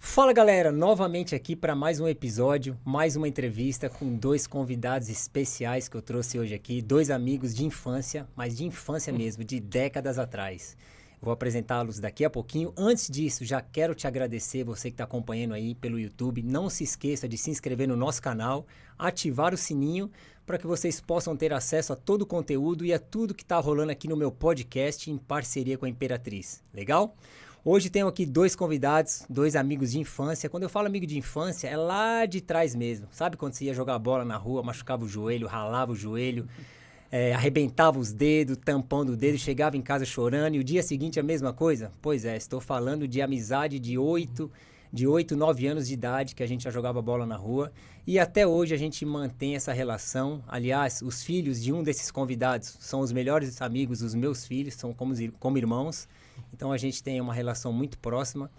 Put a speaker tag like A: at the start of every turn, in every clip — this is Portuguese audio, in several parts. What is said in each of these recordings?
A: Fala galera, novamente aqui para mais um episódio, mais uma entrevista com dois convidados especiais que eu trouxe hoje aqui, dois amigos de infância, mas de infância mesmo, de décadas atrás. Vou apresentá-los daqui a pouquinho. Antes disso, já quero te agradecer, você que está acompanhando aí pelo YouTube. Não se esqueça de se inscrever no nosso canal, ativar o sininho para que vocês possam ter acesso a todo o conteúdo e a tudo que está rolando aqui no meu podcast em parceria com a Imperatriz. Legal? Hoje tenho aqui dois convidados, dois amigos de infância. Quando eu falo amigo de infância, é lá de trás mesmo. Sabe quando você ia jogar bola na rua, machucava o joelho, ralava o joelho, arrebentava os dedos, tampando o dedo, chegava em casa chorando e o dia seguinte a mesma coisa? Pois é, estou falando de amizade de 8, 9 anos de idade que a gente já jogava bola na rua e até hoje a gente mantém essa relação. Aliás, os filhos de um desses convidados são os melhores amigos dos meus filhos, são como irmãos. Então a gente tem uma relação muito próxima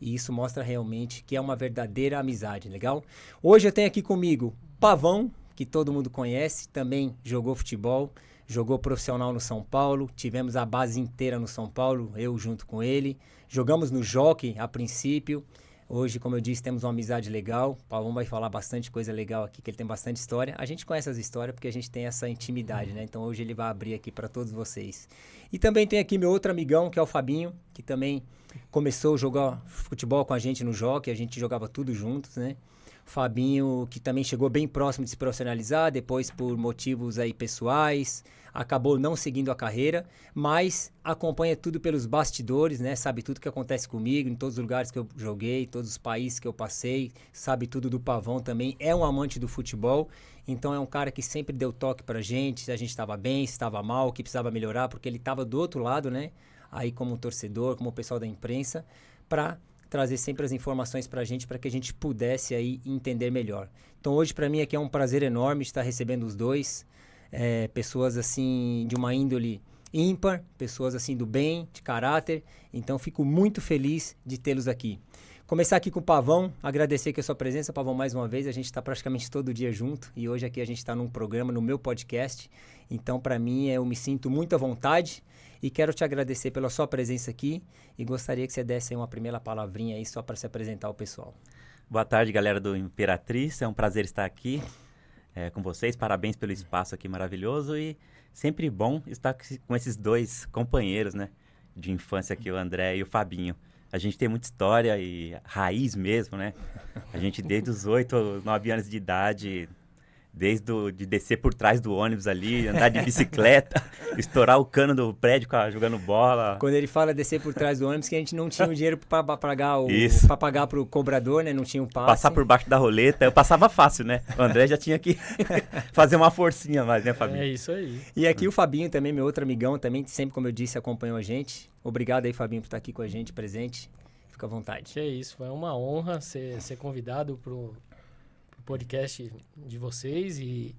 A: e isso mostra realmente que é uma verdadeira amizade, legal? Hoje eu tenho aqui comigo Pavão, que todo mundo conhece, também jogou futebol, jogou profissional no São Paulo, tivemos a base inteira no São Paulo, eu junto com ele, jogamos no Jockey a princípio. Hoje, como eu disse, temos uma amizade legal. O Pavão vai falar bastante coisa legal aqui, que ele tem bastante história. A gente conhece as histórias porque a gente tem essa intimidade, né? Então hoje ele vai abrir aqui para todos vocês. E também tem aqui meu outro amigão, que é o Fabinho, que também começou a jogar futebol com a gente no Jockey. A gente jogava tudo juntos, né? Fabinho, que também chegou bem próximo de se profissionalizar, depois por motivos aí pessoais, acabou não seguindo a carreira, mas acompanha tudo pelos bastidores, né? Sabe tudo que acontece comigo, em todos os lugares que eu joguei, todos os países que eu passei, sabe tudo do Pavão também, é um amante do futebol, então é um cara que sempre deu toque pra gente, se a gente estava bem, se estava mal, o que precisava melhorar, porque ele estava do outro lado, né? Aí como torcedor, como o pessoal da imprensa, pra trazer sempre as informações para que a gente pudesse aí entender melhor. Então hoje para mim aqui é um prazer enorme estar recebendo os dois, pessoas assim de uma índole ímpar, pessoas assim do bem, de caráter, então fico muito feliz de tê-los aqui. Começar aqui com o Pavão, agradecer aqui a sua presença, Pavão, mais uma vez, a gente está praticamente todo dia junto e hoje aqui a gente está num programa, no meu podcast, então para mim eu me sinto muito à vontade. E quero te agradecer pela sua presença aqui e gostaria que você desse aí uma primeira palavrinha aí só para se apresentar ao pessoal.
B: Boa tarde, galera do Imperatriz. É um prazer estar aqui com vocês. Parabéns pelo espaço aqui maravilhoso e sempre bom estar com esses dois companheiros, né, de infância aqui, o André e o Fabinho. A gente tem muita história e raiz mesmo, né? A gente desde os 8 ou 9 anos de idade... de descer por trás do ônibus ali, andar de bicicleta, estourar o cano do prédio jogando bola.
A: Quando ele fala descer por trás do ônibus, que a gente não tinha o dinheiro para pagar pro cobrador, né? Não tinha o passe.
B: Passar por baixo da roleta, eu passava fácil, né? O André já tinha que fazer uma forcinha mais, né, Fabinho?
C: É isso aí.
A: E aqui o Fabinho também, meu outro amigão, também sempre, como eu disse, acompanhou a gente. Obrigado aí, Fabinho, por estar aqui com a gente, presente. Fica à vontade.
C: Que é isso, foi uma honra ser convidado pro podcast de vocês e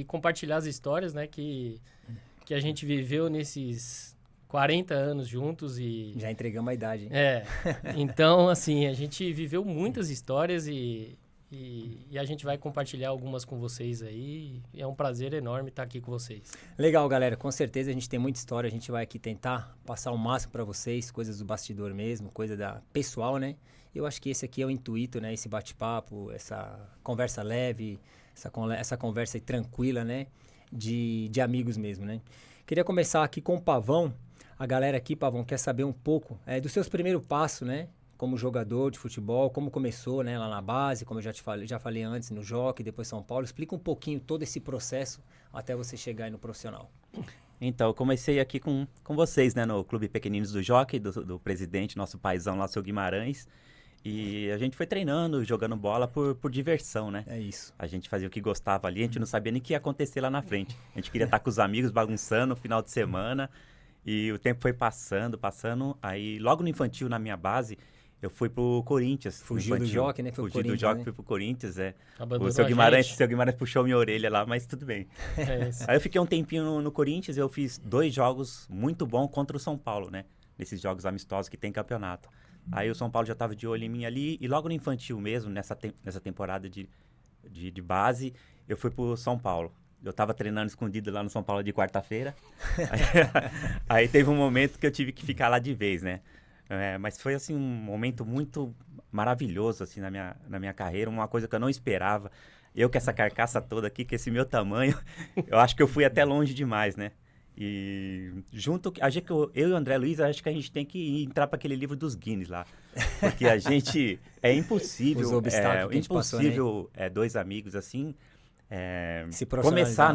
C: compartilhar as histórias, né, que a gente viveu nesses 40 anos juntos e...
A: Já entregamos a idade, hein?
C: Então, assim, a gente viveu muitas histórias e a gente vai compartilhar algumas com vocês aí. E é um prazer enorme estar aqui com vocês.
A: Legal, galera. Com certeza a gente tem muita história. A gente vai aqui tentar passar o máximo para vocês, coisas do bastidor mesmo, coisa da pessoal, né? Eu acho que esse aqui é o intuito, né? Esse bate-papo, essa conversa leve, essa conversa aí tranquila, né? De amigos mesmo, né? Queria começar aqui com o Pavão. A galera aqui, Pavão, quer saber um pouco dos seus primeiros passos, né? Como jogador de futebol, como começou, né? Lá na base, como eu já falei antes, no Jockey, depois São Paulo. Explica um pouquinho todo esse processo até você chegar aí no profissional.
B: Então, eu comecei aqui com vocês, né? No Clube Pequeninos do Jockey, do presidente, nosso paizão lá, seu Guimarães. E a gente foi treinando, jogando bola por diversão, né?
A: É isso.
B: A gente fazia o que gostava ali, a gente não sabia nem o que ia acontecer lá na frente. A gente queria estar com os amigos, bagunçando no final de semana. E o tempo foi passando. Aí, logo no infantil, na minha base, eu fui pro Corinthians.
A: Fugiu do Jockey, né?
B: Fugi do Jockey, fui pro Corinthians,
C: Abandonou
B: o seu Guimarães puxou minha orelha lá, mas tudo bem.
C: É isso.
B: Aí eu fiquei um tempinho no Corinthians, eu fiz 2 jogos muito bons contra o São Paulo, né? Nesses jogos amistosos que tem campeonato. Aí o São Paulo já estava de olho em mim ali, e logo no infantil mesmo, nessa temporada de base, eu fui pro São Paulo. Eu estava treinando escondido lá no São Paulo de quarta-feira. Aí teve um momento que eu tive que ficar lá de vez, né? Mas foi assim um momento muito maravilhoso, assim, na minha carreira, uma coisa que eu não esperava. Eu com essa carcaça toda aqui, com esse meu tamanho, eu acho que eu fui até longe demais, né? E junto, acho que eu e o André Luiz, acho que a gente tem que entrar para aquele livro dos Guinness lá. Porque a gente, é impossível,
A: Os obstáculos que a gente
B: impossível,
A: passou, né?
B: Dois amigos assim,
A: Se
B: começar
A: profissionalizar.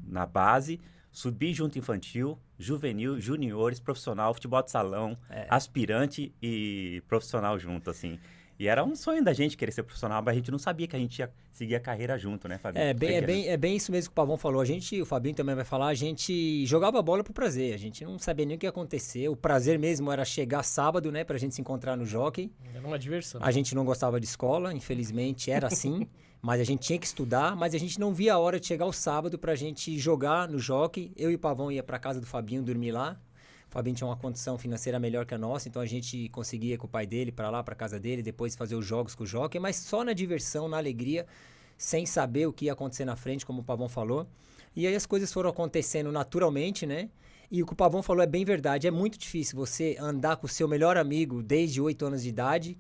B: na base, subir junto infantil, juvenil, juniores, profissional, futebol de salão, aspirante e profissional junto, assim. E era um sonho da gente querer ser profissional, mas a gente não sabia que a gente ia seguir a carreira junto, né, Fabinho?
A: É bem isso mesmo que o Pavão falou. O Fabinho também vai falar, a gente jogava bola pro prazer, a gente não sabia nem o que ia acontecer. O prazer mesmo era chegar sábado, né, pra gente se encontrar no Jockey.
C: Era uma diversão.
A: A gente não gostava de escola, infelizmente era assim, mas a gente tinha que estudar, mas a gente não via a hora de chegar o sábado pra gente jogar no Jockey. Eu e o Pavão ia pra casa do Fabinho dormir lá. O Fabinho tinha uma condição financeira melhor que a nossa, então a gente conseguia ir com o pai dele para lá, para casa dele, depois fazer os jogos com o Jockey, mas só na diversão, na alegria, sem saber o que ia acontecer na frente, como o Pavão falou. E aí as coisas foram acontecendo naturalmente, né? E o que o Pavão falou é bem verdade, é muito difícil você andar com o seu melhor amigo desde 8 anos de idade,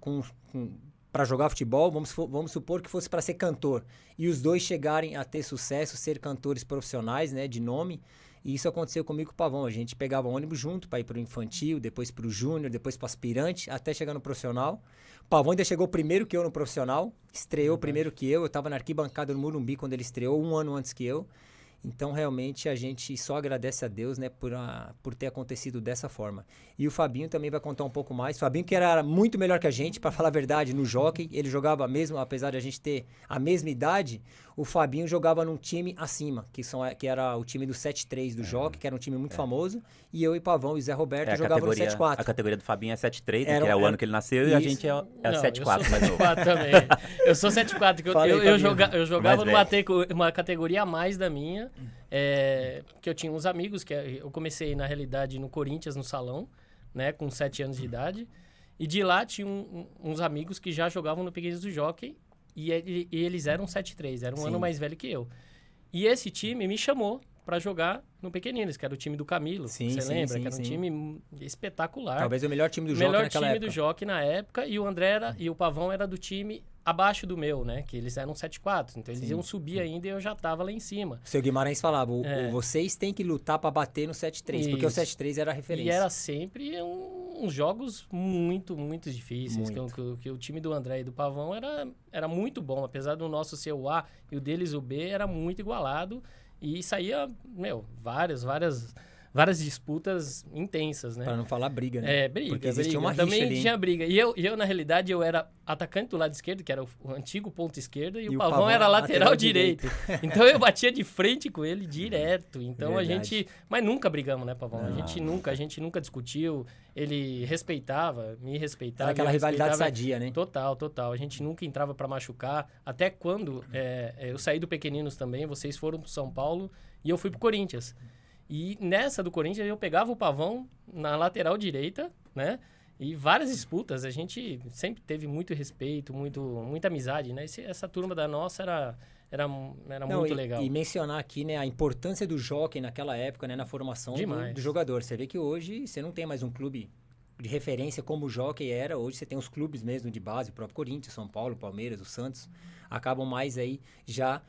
A: para jogar futebol, vamos supor que fosse para ser cantor, e os dois chegarem a ter sucesso, ser cantores profissionais, né, de nome. E isso aconteceu comigo com o Pavão. A gente pegava ônibus junto para ir para o infantil, depois para o júnior, depois para o aspirante, até chegar no profissional. O Pavão ainda chegou primeiro que eu no profissional, estreou primeiro que eu. Eu estava na arquibancada no Morumbi quando ele estreou, 1 ano antes que eu. Então, realmente, a gente só agradece a Deus, né, por ter acontecido dessa forma. E o Fabinho também vai contar um pouco mais. O Fabinho, que era muito melhor que a gente, para falar a verdade, no Jockey. Ele jogava mesmo, apesar de a gente ter a mesma idade, o Fabinho jogava num time acima, que era o time do 7-3 do Jockey, que era um time muito famoso. E eu e Pavão e Zé Roberto jogavam no 7-4.
B: A categoria do Fabinho é 7-3, né, que é o ano que ele nasceu, e a gente é 7-4.
C: Eu sou 7-4 também. Eu sou 7-4, que eu jogava numa categoria a mais da minha. Que eu tinha uns amigos, que eu comecei, na realidade, no Corinthians, no salão, né, com 7 anos de idade. E de lá tinha uns amigos que já jogavam no Pequeninos do Jockey, e eles eram 7-3, era um ano mais velho que eu. E esse time me chamou para jogar no Pequeninos, que era o time do Camilo, você lembra? Que era um time espetacular.
A: Talvez o melhor time do Jockey naquela época.
C: O melhor time do Jockey na época, e o André e o Pavão era do time abaixo do meu, né? Que eles eram 7-4, então eles iam subir ainda e eu já tava lá em cima.
A: O seu Guimarães falava, vocês têm que lutar para bater no 7-3, porque o 7-3 era a referência.
C: E era sempre uns jogos muito, muito difíceis, que o time do André e do Pavão era muito bom, apesar do nosso ser o A e o deles o B, era muito igualado, e saía, várias disputas intensas, né?
A: Para não falar briga, né?
C: Briga.
A: Porque existia uma rixa
C: também
A: ali,
C: tinha briga. E eu, na realidade, eu era atacante do lado esquerdo, que era o antigo ponto esquerdo, e o Pavão era lateral direito. Então eu batia de frente com ele direto. Então a gente... Mas nunca brigamos, né, Pavão? A gente nunca discutiu. Ele respeitava, me respeitava.
A: Era aquela rivalidade sadia, né?
C: Total. A gente nunca entrava para machucar. Até quando eu saí do Pequeninos também, vocês foram pro São Paulo e eu fui pro Corinthians. E nessa do Corinthians eu pegava o Pavão na lateral direita, né? E várias disputas. A gente sempre teve muito respeito, muita amizade, né? Essa turma da nossa era muito legal.
A: E mencionar aqui, né, a importância do Jockey naquela época, né, na formação do jogador. Você vê que hoje você não tem mais um clube de referência como o Jockey era. Hoje você tem os clubes mesmo de base, o próprio Corinthians, São Paulo, Palmeiras, o Santos, acabam mais aí já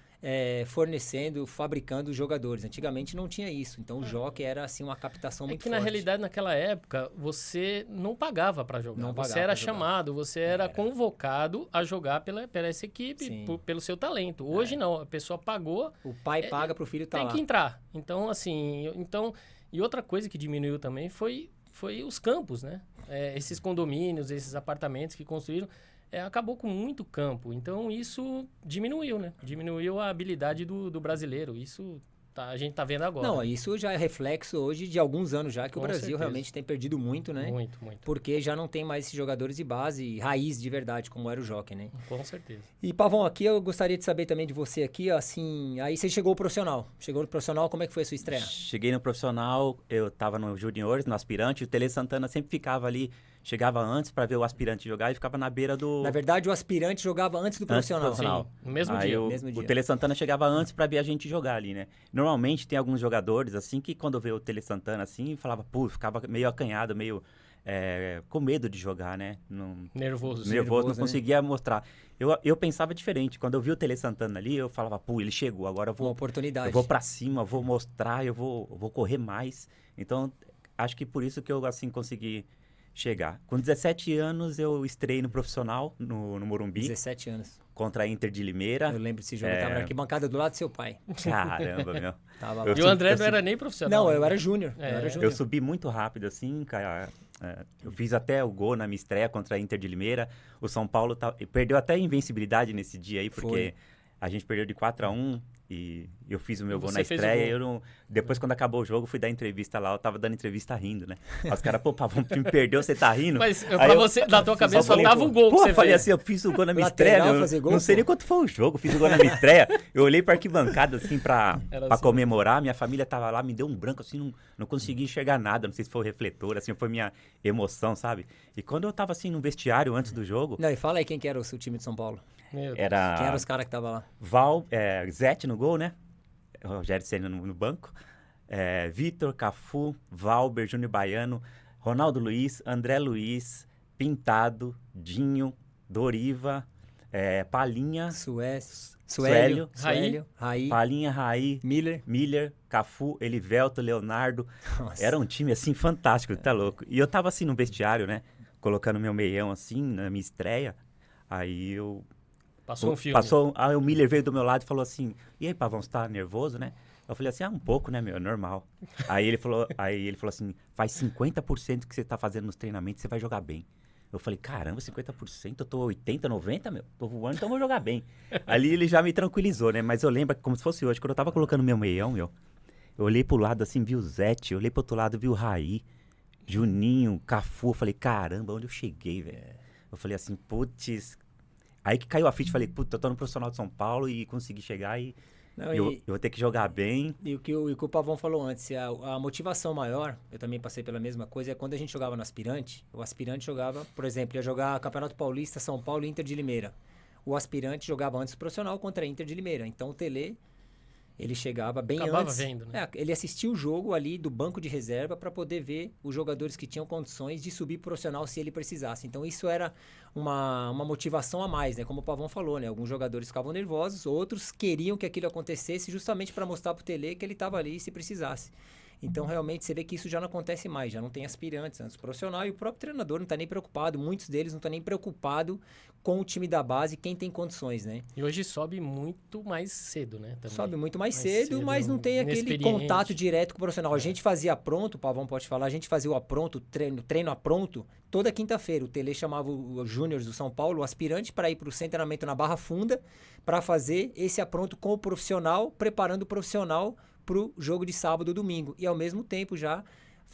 A: fornecendo, fabricando jogadores. Antigamente não tinha isso, então o Jockey era assim uma captação muito forte.
C: Na realidade, naquela época, você não pagava para jogar, você era chamado, você era convocado a jogar pela essa equipe, pelo seu talento. Hoje não, a pessoa pagou...
A: O pai paga para o filho estar lá.
C: Tem que entrar. Então, assim... E outra coisa que diminuiu também foi os campos, né? Esses condomínios, esses apartamentos que construíram, acabou com muito campo. Então, isso diminuiu, né? Diminuiu a habilidade do brasileiro. Isso a gente tá vendo agora.
A: Não, isso já é reflexo hoje de alguns anos já, que o Brasil realmente tem perdido muito, né?
C: Muito.
A: Porque já não tem mais esses jogadores de base, raiz de verdade, como era o Jockey, né?
C: Com certeza.
A: E, Pavão, aqui eu gostaria de saber também de você aqui, assim, aí você chegou ao profissional. Chegou no profissional, como é que foi a sua estreia?
B: Cheguei no profissional, eu tava no juniores, no aspirante, o Tele Santana sempre ficava ali, chegava antes para ver o aspirante jogar e ficava na beira do...
A: Na verdade, o aspirante jogava antes do profissional.
B: Sim,
C: no mesmo dia.
B: O Tele Santana chegava antes para ver a gente jogar ali, né? Normalmente tem alguns jogadores, assim, que quando vê o Tele Santana, assim, falava, ficava meio acanhado, meio com medo de jogar, né?
C: Nervoso.
B: Nervoso, não
A: né?
B: conseguia mostrar. Eu pensava diferente. Quando eu vi o Tele Santana ali, eu falava, pô, ele chegou, agora
A: Uma oportunidade.
B: eu vou pra cima, vou mostrar, eu vou correr mais. Então, acho que por isso que eu, assim, consegui chegar. Com 17 anos, eu estrei no profissional, no Morumbi,
A: 17 anos.
B: contra a Inter de Limeira.
A: Eu lembro desse jogo. Eu tava na arquibancada do lado do seu pai.
B: Caramba, meu.
A: Tava lá.
C: E o André não era nem profissional.
A: Não,
C: né?
A: eu era júnior.
B: Eu subi muito rápido, assim, cara. Eu fiz até o gol na minha estreia contra a Inter de Limeira. O São Paulo perdeu até a invencibilidade nesse dia aí, porque a gente perdeu de 4-1 e eu fiz o meu gol na estreia. Depois, quando acabou o jogo, fui dar entrevista lá. Eu tava dando entrevista rindo, né? Aí os caras, pô, Pavão, me perdeu, você tá rindo?
C: Mas pra você, na tua cabeça, só tava o gol que
B: pô,
C: você
B: eu falei
C: fez.
B: assim, eu fiz o gol na minha
A: Lateral,
B: estreia.
A: fazer gol,
B: não sei
A: pô.
B: nem quanto foi o jogo, fiz o gol na minha estreia. Eu olhei pra arquibancada, assim, pra
C: assim.
B: comemorar. Minha família tava lá, me deu um branco, assim, não consegui enxergar nada. Não sei se foi o refletor, assim, foi minha emoção, sabe? E quando eu tava, assim, no vestiário antes do jogo,
A: Não, e fala aí quem que era o seu time de São Paulo.
C: Meu Deus.
B: era
A: Quem eram os caras que estavam lá?
B: Zete no gol, né? Rogério Ceni no banco. Vitor, Cafu, Valber, Júnior Baiano, Ronaldo Luiz, André Luiz, Pintado, Dinho, Doriva, Palinha,
A: Suélio,
C: Raí.
A: Raí,
B: Palinha, Raí,
A: Miller.
B: Cafu, Elivelto, Leonardo.
A: Nossa.
B: Era um time, assim, fantástico, tá louco. E eu tava, assim, no vestiário, né? Colocando meu meião, assim, na minha estreia. Aí eu...
C: Passou um filme.
B: Aí o Miller veio do meu lado e falou assim, e aí, Pavão, você tá nervoso, né? Eu falei assim, um pouco, né, meu? É normal. Aí ele falou assim, faz 50% que você tá fazendo nos treinamentos, você vai jogar bem. Eu falei, caramba, 50%? Eu tô 80, 90, meu? Tô voando, então eu vou jogar bem. Ali ele já me tranquilizou, né? Mas eu lembro, como se fosse hoje, quando eu tava colocando meu meião, eu olhei pro lado assim, vi o Zete, eu olhei pro outro lado, vi o Raí, Juninho, Cafu. Eu falei, caramba, onde eu cheguei, velho? Eu falei assim, putz... Aí que caiu a ficha, falei, puta, eu tô no profissional de São Paulo e consegui chegar e
A: Não,
B: eu vou ter que jogar bem.
A: E o que o Pavão falou antes, a motivação maior, eu também passei pela mesma coisa, é quando a gente jogava no aspirante, o aspirante jogava, por exemplo, ia jogar Campeonato Paulista, São Paulo e Inter de Limeira. O aspirante jogava antes profissional contra a Inter de Limeira. Então o Tele, ele chegava bem
C: Acabava
A: antes.
C: vendo, né?
A: Ele assistia o jogo ali do banco de reserva para poder ver os jogadores que tinham condições de subir profissional se ele precisasse. Então isso era uma motivação a mais, né? Como o Pavão falou, né? Alguns jogadores ficavam nervosos, outros queriam que aquilo acontecesse justamente para mostrar pro Tele que ele estava ali se precisasse. Então, realmente, você vê que isso já não acontece mais, já não tem aspirantes antes profissional e o próprio treinador não está nem preocupado, muitos deles não estão nem preocupados com o time da base, quem tem condições, né?
C: E hoje sobe muito mais cedo, né? Também.
A: Sobe muito mais cedo, mas não tem aquele contato direto com o profissional. A gente fazia pronto, o Pavão pode falar, a gente fazia o apronto, treino apronto, toda quinta-feira. O Tele chamava os júniores do São Paulo, o aspirante, para ir para o treinamento na Barra Funda, para fazer esse apronto com o profissional, preparando o profissional pro jogo de sábado ou domingo. E ao mesmo tempo já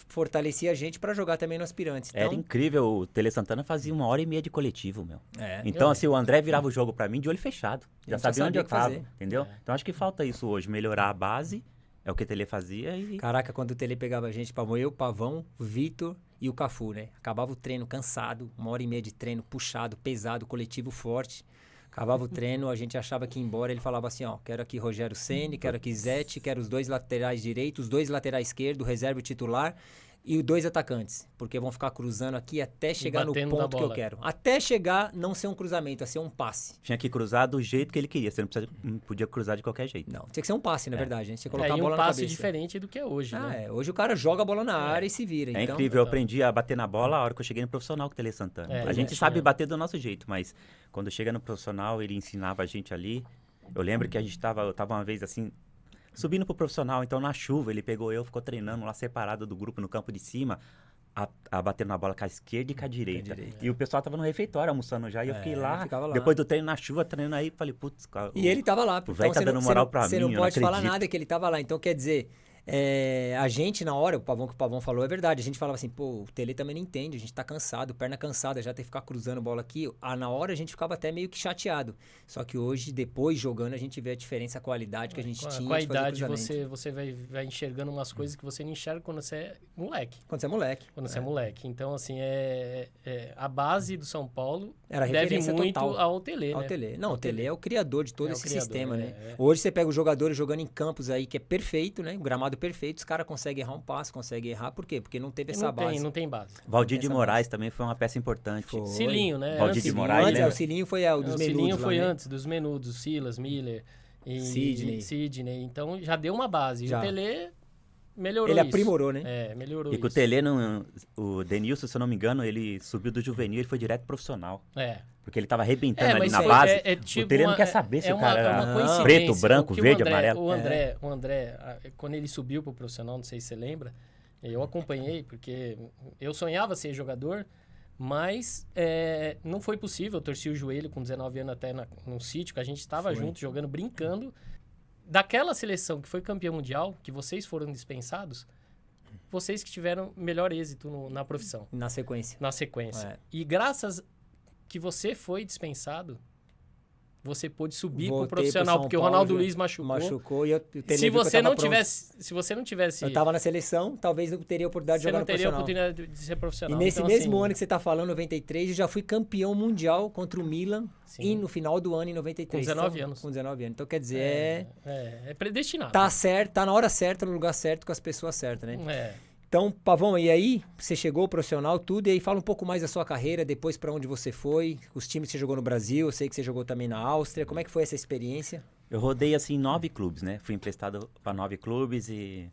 A: fortalecia a gente para jogar também no aspirantes. Então,
B: era incrível, o Tele Santana fazia 1h30 de coletivo, meu.
A: É.
B: Então, assim, o André virava o jogo pra mim de olho fechado. Já sabia onde eu tava,
A: fazer.
B: entendeu? Então, acho que falta isso hoje, melhorar a base, é o que o Tele fazia e...
A: Caraca, quando o Tele pegava a gente, Pavão, Vitor e o Cafu, né? Acabava o treino cansado, 1h30 de treino puxado, pesado, coletivo forte. Acabava o treino, a gente achava que ia embora, ele falava assim, ó, quero aqui Rogério Ceni, quero aqui Zete, quero os 2 laterais direitos, os 2 laterais esquerdos, reserva e titular e os 2 atacantes, porque vão ficar cruzando aqui até chegar no ponto que eu quero. Até chegar, não ser um cruzamento, a ser um passe.
B: Tinha que cruzar do jeito que ele queria, você não podia cruzar de qualquer jeito.
A: Não, tinha que ser um passe, na verdade, né? Você colocar a bola
C: um
A: na
C: passe
A: cabeça.
C: diferente do que é hoje, né?
A: Hoje o cara joga a bola na área e se vira.
B: É
A: então,
B: incrível, eu aprendi a bater na bola a hora que eu cheguei no profissional com o Tele Santana. A gente sabe bater do nosso jeito, mas quando chega no profissional, ele ensinava a gente ali. Eu lembro que eu tava uma vez assim, subindo pro profissional, então na chuva ele pegou ficou treinando lá separado do grupo no campo de cima, a bater na bola com a esquerda e com a direita. E o pessoal tava no refeitório almoçando já, e eu fiquei lá, depois do treino na chuva, treinando aí, falei, putz, cara.
A: E ele tava lá.
B: O velho tá dando moral pra mim,
A: você não pode falar
B: acredito.
A: nada que ele tava lá. Então, quer dizer, a gente na hora, que o Pavão falou é verdade, a gente falava assim, pô, o Tele também não entende, a gente tá cansado, perna cansada, já tem que ficar cruzando bola aqui. Na hora a gente ficava até meio que chateado. Só que hoje, depois jogando, a gente vê a diferença, a qualidade que a gente tinha.
C: Com a idade você vai enxergando umas coisas que você não enxerga quando você é moleque.
A: Quando você é moleque.
C: Quando você é moleque. Então, assim, a base do São Paulo
A: era
C: deve muito
A: total
C: ao Tele,
A: ao
C: né?
A: Tele. Não, o Tele é o criador de todo esse sistema, né?
C: É.
A: Hoje você pega os jogadores jogando em campos aí que é perfeito, né? O gramado gramado perfeito, os caras conseguem errar um passe, conseguem errar. Por quê? Porque não teve essa base.
C: Não tem base.
B: Valdir de
A: Essa
B: Moraes também foi uma peça importante.
A: Foi.
C: Cilinho, né?
B: Valdir
C: Antes-
B: de Moraes,
A: Antes,
B: lembra?
A: o Cilinho foi o dos
C: o
A: menudos
C: Cilinho
A: lá,
C: foi
A: né?
C: antes dos menudos, Silas, Miller e Sidney. Então já deu uma base.
A: Já.
C: E o Tele melhorou
A: Ele
C: isso.
A: aprimorou, né?
C: Melhorou
B: E com o
C: isso.
B: Tele, o Denilson, se eu não me engano, ele subiu do juvenil e foi direto profissional.
C: É.
B: Porque ele tava arrebentando ali
C: mas
B: na
C: foi-
B: base.
C: tipo
B: o Tele não
C: uma-
B: quer saber se
C: é
B: o cara
C: uma
B: era
C: coincidência.
B: preto, branco,
C: O que o
B: verde,
C: André-
B: amarelo.
C: O André, quando ele subiu pro profissional, não sei se você lembra, eu acompanhei, porque eu sonhava ser jogador, mas não foi possível. Eu torci o joelho com 19 anos até num sítio, que a gente estava junto, jogando, brincando. Daquela seleção que foi campeã mundial, que vocês foram dispensados, vocês que tiveram melhor êxito na profissão,
A: Na sequência.
C: na sequência.
A: É.
C: E graças que você foi dispensado, você pôde subir
A: Voltei
C: pro profissional,
A: pro São
C: porque o
A: Paulo,
C: Ronaldo
A: já
C: Luiz machucou.
A: Machucou e o Tele
C: Se
A: viu que eu
C: você
A: tava
C: não
A: pronto.
C: tivesse, se você não tivesse,
A: Eu tava na seleção, talvez não teria oportunidade de
C: você
A: jogar
C: não
A: no
C: teria a
A: profissional.
C: oportunidade de ser
A: E
C: profissional.
A: nesse
C: Então,
A: mesmo
C: assim,
A: ano que você tá falando, 93, eu já fui campeão mundial contra o Milan
C: Sim.
A: e no final do ano, em 93.
C: Com 19
A: Então,
C: anos.
A: Com 19 anos. Então, quer dizer,
C: é predestinado.
A: tá certo, tá na hora certa, no lugar certo, com as pessoas certas, né?
C: É.
A: Então, Pavão, e aí, você chegou profissional, tudo, e aí fala um pouco mais da sua carreira, depois pra onde você foi, os times que você jogou no Brasil, eu sei que você jogou também na Áustria, como é que foi essa experiência?
B: Eu rodei, assim, 9 clubes, né? Fui emprestado para 9 clubes e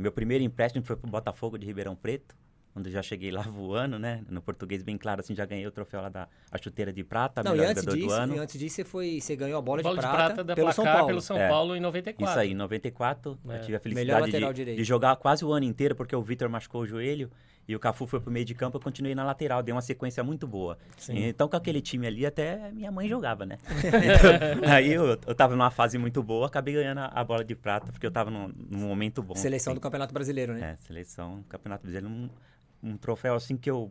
B: meu primeiro empréstimo foi pro Botafogo de Ribeirão Preto, onde eu já cheguei lá voando, né? No português bem claro, assim, já ganhei o troféu lá a chuteira de prata,
A: Não,
B: melhor
A: e antes
B: jogador do ano.
A: disso você ganhou a bola
C: Bola
A: de
C: de
A: prata,
C: prata da
A: pelo
C: placar
A: São Paulo.
C: pelo São
B: É.
C: Paulo em 94.
B: Isso aí, em 94,
C: É.
B: eu tive a
A: Melhor
B: felicidade
A: lateral direito.
B: de jogar quase o ano inteiro, porque o Vitor machucou o joelho e o Cafu foi pro meio de campo, eu continuei na lateral, dei uma sequência muito boa.
C: Sim.
B: Então, com aquele time ali, até minha mãe jogava, né? Então, aí eu tava numa fase muito boa, acabei ganhando a bola de prata, porque eu tava num momento bom.
A: Seleção
B: assim.
A: do Campeonato Brasileiro, né?
B: Seleção, Campeonato Brasileiro, um troféu assim que eu...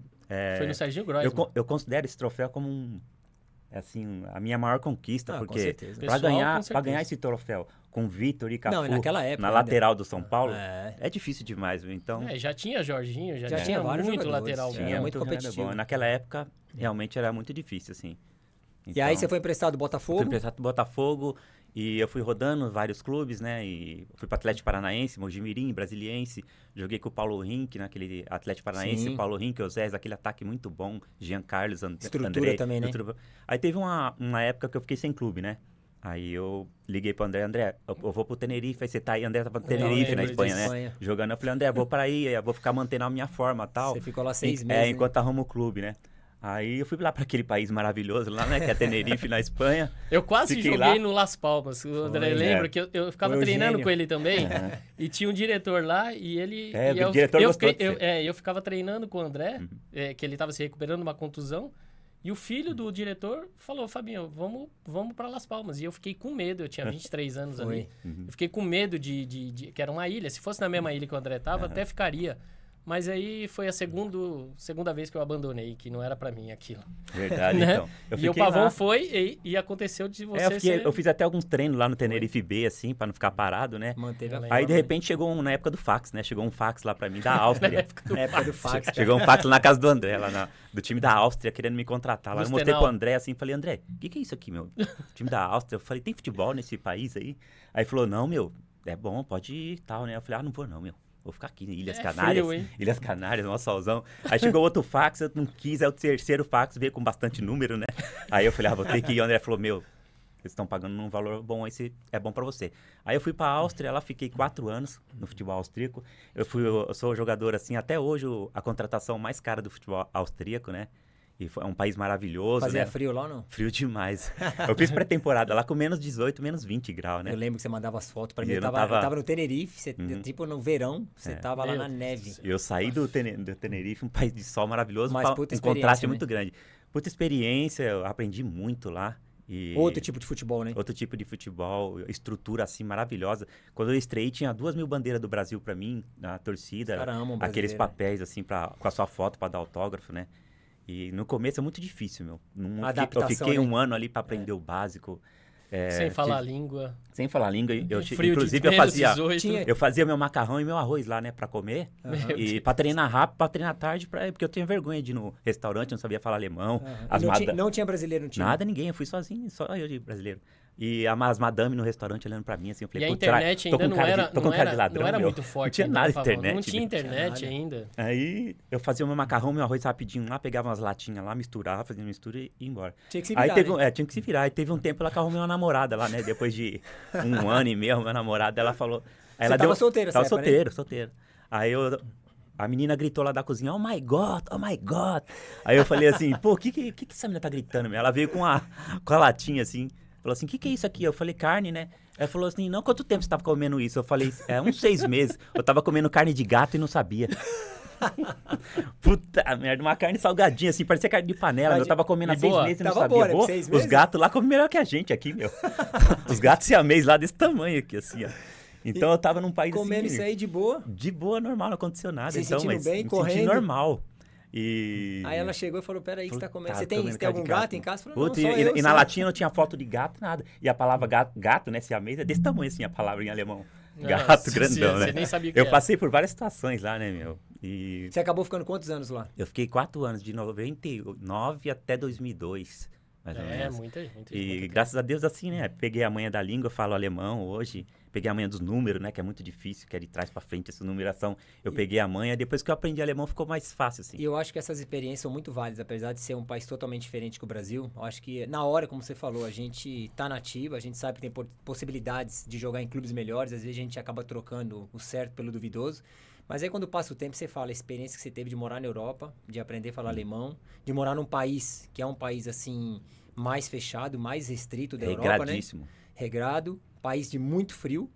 C: Foi no Serginho Groisman.
B: eu considero esse troféu como assim, a minha maior conquista,
A: Ah, com
B: porque
A: certeza.
B: para
C: Pessoal,
B: ganhar,
C: com certeza.
B: ganhar esse troféu com Vitor e Cafu
A: Não, e naquela época
B: na
A: ainda.
B: lateral do São Paulo,
A: É.
B: é difícil demais, viu? Então,
C: Já tinha Jorginho, já
A: Já
C: tinha
A: tinha vários
C: muito
A: jogadores,
C: lateral
A: tinha
C: bom.
A: muito
B: muito jogador
A: competitivo.
B: bom. Naquela época, realmente era muito difícil, assim.
A: E aí você foi emprestado do
B: Fui
A: Botafogo?
B: emprestado pro Botafogo e eu fui rodando vários clubes, né? E fui pro Atlético Paranaense, Mojimirim, Brasiliense. Joguei com o Paulo Rink, naquele Atlético Paranaense.
A: Sim.
B: Paulo Rink, Osés, aquele ataque muito bom. Jean Carlos,
A: Estrutura
B: André.
A: também, né?
B: Aí teve uma época que eu fiquei sem clube, né? Aí eu liguei pro André, eu vou pro Tenerife. Aí você tá aí, André tava no Tenerife,
A: lembro
B: na Espanha,
A: disso.
B: né?
A: Espanha.
B: Jogando. Eu falei, André, vou pra aí, eu vou ficar mantendo a minha forma e tal.
A: Você ficou lá 6 meses, né?
B: Enquanto arrumo o clube, né? Aí eu fui lá para aquele país maravilhoso lá, né? Que é Tenerife, na Espanha.
C: Eu quase
B: Fiquei
C: joguei
B: lá.
C: no Las Palmas. O André
A: Foi.
C: lembra que eu ficava
A: O
C: treinando
A: Eugênio.
C: com ele também. E tinha um diretor lá e ele...
B: É,
C: e
B: o diretor gostou
C: fiquei,
B: de você.
C: eu ficava treinando com o André, que ele estava se recuperando de uma contusão. E o filho do diretor falou, Fabinho, vamos para Las Palmas. E eu fiquei com medo, eu tinha 23 anos
A: Foi.
C: ali. Eu fiquei com medo que era uma ilha. Se fosse na mesma ilha que o André tava, até ficaria. Mas aí foi a segunda vez que eu abandonei, que não era pra mim aquilo.
B: Verdade,
C: Né?
B: então. Eu
C: E o
B: fiquei
C: Pavão
B: lá.
C: foi e aconteceu de você ser...
B: Eu fiz até alguns treinos lá no Tenerife B, assim, pra não ficar parado, né?
A: Manteve a
C: Aí,
A: forma.
B: Aí, de repente, chegou na época do fax, né? Chegou um fax lá pra mim, da Áustria.
A: Na época do fax.
B: Chegou um fax lá na casa do André, do time da Áustria, querendo me contratar. Lá eu mostrei
C: Lustenau.
B: pro André, assim, falei, André, o que é isso aqui, meu? Time da Áustria. Eu falei, tem futebol nesse país aí? Aí falou, não, meu, é bom, pode ir e tal, né? Eu falei, não vou não, meu. Vou ficar aqui em Ilhas Canárias.
C: frio, hein?
B: Ilhas Canárias, mó solzão. Aí chegou outro fax, eu não quis, aí o terceiro fax veio com bastante número, né? Aí eu falei, vou ter que ir. O André falou, meu, eles estão pagando um valor bom, esse é bom pra você. Aí eu fui pra Áustria, lá fiquei 4 anos no futebol austríaco. Eu sou jogador, assim, até hoje, a contratação mais cara do futebol austríaco, né? E é um país maravilhoso,
A: Fazia
B: né?
A: frio lá ou não?
B: Frio demais. Eu fiz pré-temporada lá com menos 18, menos 20 graus, né?
A: Eu lembro que você mandava as fotos pra
B: E
A: mim.
B: eu
A: Eu
B: não
A: tava,
B: tava-
A: eu tava no Tenerife, tipo no verão, você
B: É.
A: tava lá
C: Meu
A: na
C: Deus
A: neve.
C: do céu.
B: Eu saí do Tenerife, um país de sol maravilhoso,
A: Mas
B: com
A: puta
B: um contraste
A: experiência,
B: muito grande. Puta experiência, eu aprendi muito lá. E
A: Outro tipo de futebol, né?
B: outro tipo de futebol, estrutura assim maravilhosa. Quando eu estreiei, tinha 2.000 bandeiras do Brasil pra mim, na torcida.
A: Os caras amam
B: aqueles
A: brasileiro,
B: papéis assim, com a sua foto pra dar autógrafo, né? E no começo é muito difícil, meu. Eu
A: Adaptação,
B: fiquei
A: né?
B: um ano ali pra aprender o básico.
C: Sem falar a língua.
B: Sem falar a língua.
C: Frio
B: Inclusive,
C: de
B: eu
C: menos
B: fazia...
C: 18.
A: Tinha-
B: Eu fazia meu macarrão e meu arroz lá, né, pra comer. E pra treinar rápido, pra treinar tarde, porque eu tinha vergonha de ir no restaurante, eu não sabia falar alemão.
A: Aham.
B: As
A: E
B: mada-
A: não tinha brasileiro no time.
B: Nada, ninguém, eu fui sozinho, só eu de brasileiro. E as madame no restaurante olhando pra mim, assim, eu falei,
C: E a
B: putz,
C: internet
B: tô com
C: ainda
B: cara
C: não
B: cara de
C: era,
B: ladrão,
C: não era
B: meu.
C: muito forte.
B: Não tinha
C: ainda,
B: nada de
C: né, Pavão?
B: internet.
C: Não tinha
B: meu.
C: internet ainda.
B: Aí eu fazia o meu macarrão, meu arroz rapidinho lá, pegava umas latinhas lá, misturava, fazia mistura e ia embora.
A: Tinha que se
B: Aí
A: virar, né?
B: tinha que se virar. Aí teve um tempo ela que arrumou uma namorada lá, né? Depois de 1 ano e meio, minha namorada, ela falou... Aí
A: Você
B: ela
A: tava solteiro essa
B: Tava
A: época, né?
B: solteiro. Aí a menina gritou lá da cozinha, oh my God, oh my God. Aí eu falei assim, pô, o que essa menina tá gritando, meu? Ela veio com a latinha assim, falou assim, o que é isso aqui? Eu falei, carne, né? Ela falou assim, não, quanto tempo você tava comendo isso? Eu falei, uns 6 meses. Eu tava comendo carne de gato e não sabia. Puta merda, uma carne salgadinha assim, parecia carne de panela. Eu tava comendo há 6 meses e não
A: Tava
B: sabia.
A: boa, né?
B: Pô,
A: 6
B: os
A: meses?
B: gatos lá comem melhor que a gente aqui, meu. Os gatos siamês lá desse tamanho aqui, assim, ó. Então eu tava num país
A: Comendo
B: assim,
A: isso aí de boa.
B: de boa, normal, não aconteceu nada.
A: Se
B: então,
A: sentindo
B: mas
A: bem,
B: me
A: correndo.
B: senti normal. E...
A: Aí ela chegou e falou, peraí, o que você tá comendo? Você
B: Tá, comendo
A: tem
B: carne
A: algum
B: de
A: gato em casa? Eu falei,
B: Puta,
A: não, só
B: e
A: eu,
B: na
A: só.
B: latinha não tinha foto de gato, nada. E a palavra gato, né, siamês, é desse tamanho assim, a palavra em alemão. Gato grandão, né?
C: Você nem sabia o que
B: Eu
C: era.
B: passei por várias situações lá, né, meu? E
A: Você acabou ficando quantos anos lá?
B: eu fiquei 4 anos, de 99 até 2002, mais ou menos.
C: Muita
B: E
C: gente.
B: graças a Deus, assim, né? Peguei a manha da língua, falo alemão hoje. Peguei a manha dos números, né? Que é muito difícil, que é de trás pra frente, essa numeração. Eu peguei a manha. Depois que eu aprendi alemão, ficou mais fácil, assim.
A: E eu acho que essas experiências são muito válidas, apesar de ser um país totalmente diferente que o Brasil. Eu acho que na hora, como você falou, a gente tá nativo, a gente sabe que tem possibilidades de jogar em clubes melhores. Às vezes a gente acaba trocando o certo pelo duvidoso. Mas aí quando passa o tempo, você fala a experiência que você teve de morar na Europa, de aprender a falar alemão, de morar num país que é um país, assim, mais fechado, mais restrito da Europa, né?
B: Regradíssimo.
A: Regrado, país de muito frio,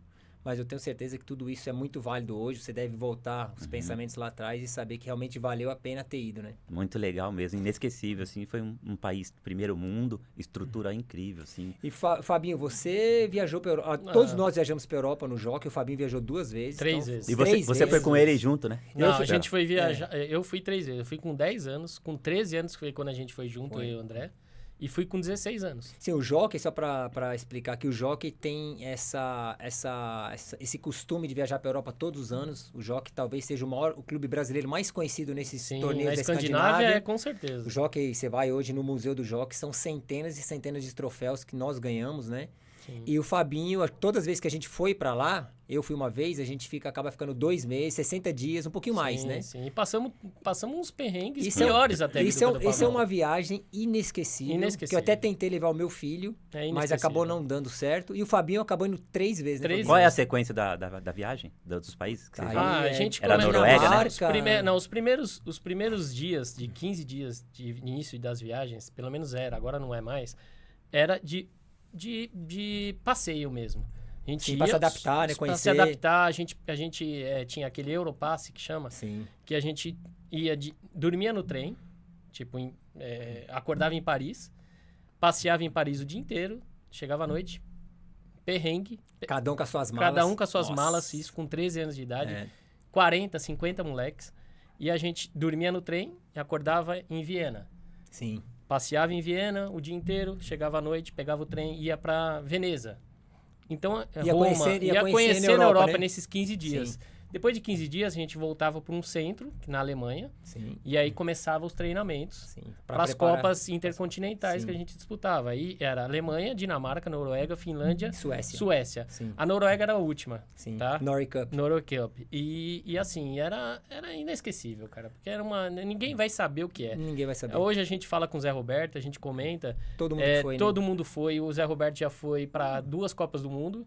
A: mas eu tenho certeza que tudo isso é muito válido hoje. Você deve voltar os pensamentos lá atrás e saber que realmente valeu a pena ter ido, né?
B: Muito legal mesmo, inesquecível, assim. Foi um país do primeiro mundo, estrutura incrível, assim.
A: E Fabinho, você viajou para Europa. Todos nós viajamos para Europa no Jockey. O Fabinho viajou 2 vezes.
C: 3 vezes.
B: E
A: Três
B: você foi
A: vezes.
B: com ele junto, né?
C: Não, a
A: fui-
C: gente foi viajar. Eu fui 3 vezes. Eu fui com 10 anos, com 13 anos, que foi quando a gente foi junto,
A: Foi.
C: eu e o André. E fui com 16 anos.
A: Sim, o Jockey, só para explicar que o Jockey tem esse costume de viajar para Europa todos os anos. O Jockey talvez seja o clube brasileiro mais conhecido nesses
C: Sim,
A: torneios
C: na
A: da
C: Escandinávia é com certeza.
A: O Jockey, você vai hoje no Museu do Jockey, são centenas e centenas de troféus que nós ganhamos, né?
C: Sim.
A: E o Fabinho, todas as vezes que a gente foi pra lá, eu fui uma vez, a gente acaba ficando 2 meses, 60 dias, um pouquinho mais, né?
C: Sim, e passamos uns perrengues
A: Isso é-
C: piores até. que
A: Isso
C: do que
A: é
C: do Pavão.
A: uma viagem inesquecível, que eu até tentei levar o meu filho,
C: É
A: mas
C: inesquecível.
A: acabou não dando certo. E o Fabinho acabou indo 3 vezes, né?
C: 3
A: Fabinho?
B: Qual é a sequência da viagem dos países que você
A: Aí
B: viu?
C: A
A: é-
C: gente
B: era
C: come-
B: Noruega, né?
C: Os primeiros dias, de 15 dias de início das viagens, pelo menos era, agora não é mais, era de passeio mesmo. A gente
A: Sim, pra se adaptar, né?
C: Pra
A: Conhecer.
C: se adaptar, a gente tinha aquele Europass que chama,
A: Sim.
C: que a gente dormia no trem, tipo, acordava em Paris, passeava em Paris o dia inteiro, chegava à noite, perrengue,
A: Cada um com as suas malas.
C: cada um com as suas
A: Nossa.
C: malas, isso com 13 anos de idade,
A: É.
C: 40, 50 moleques, e a gente dormia no trem e acordava em Viena.
A: Sim.
C: Passeava em Viena o dia inteiro, chegava à noite, pegava o trem e ia para Veneza. Então,
A: Ia
C: Roma,
A: conhecer
C: ia
A: na
C: conhecer na
A: Europa,
C: Europa
A: né?
C: nesses 15 dias.
A: Sim.
C: Depois de 15 dias, a gente voltava para um centro, na Alemanha,
A: Sim.
C: e aí começava os treinamentos
A: Sim.
C: para as
A: preparar-
C: Copas intercontinentais
A: Sim.
C: que a gente disputava. Aí era Alemanha, Dinamarca, Noruega, Finlândia,
A: Suécia.
C: Suécia.
A: Sim.
C: A Noruega era a última,
A: Sim.
C: tá?
A: Norway Cup.
C: Noro Cup. E assim, era inesquecível, cara. Porque ninguém vai saber o que é.
A: Ninguém vai saber.
C: Hoje a gente fala com o Zé Roberto, a gente comenta.
A: Todo mundo foi, né?
C: Todo mundo foi. O Zé Roberto já foi para 2 Copas do Mundo.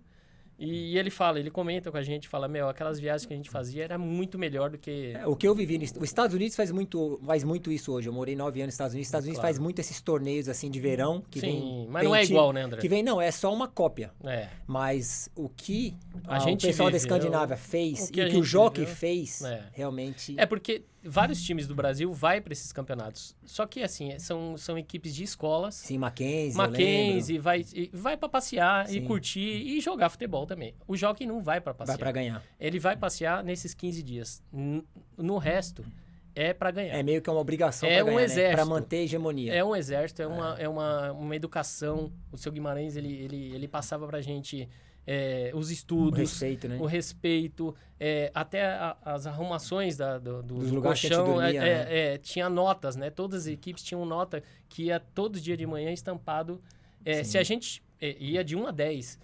C: E ele comenta com a gente, fala, aquelas viagens que a gente fazia era muito melhor do que...
A: O que eu vivi os Estados Unidos faz muito isso hoje. Eu morei 9 anos nos Estados Unidos. Os Estados Unidos
C: Claro.
A: faz muito esses torneios assim de verão que
C: Sim,
A: vem.
C: mas não é igual, né, André?
A: Que vem, não, é só uma cópia.
C: É.
A: Mas o que
C: A
A: o
C: gente
A: pessoal da
C: viveu,
A: Escandinávia fez
C: o que
A: e
C: a
A: o que o
C: gente
A: Jockey
C: viveu,
A: fez,
C: é.
A: realmente.
C: É porque vários times do Brasil vai para esses campeonatos. Só que, assim, são equipes de escolas.
A: Sim, Mackenzie.
C: Mackenzie, vai para passear e
A: Sim.
C: curtir e jogar futebol também. O Jockey não vai para passear.
A: Vai pra ganhar.
C: Ele vai passear nesses 15 dias. No resto, é para ganhar.
A: É meio que uma obrigação
C: É
A: pra
C: um
A: ganhar, né?
C: exército.
A: Pra manter a hegemonia.
C: É um exército, é uma educação. O seu Guimarães, ele passava pra gente os
A: O
C: estudos,
A: respeito, né?
C: o respeito, até as arrumações do
A: lugares que a gente
C: colchão,
A: dormia,
C: tinha notas, né? Todas as equipes tinham nota que ia todo dia de manhã estampado. Se a gente ia de 1 a 10.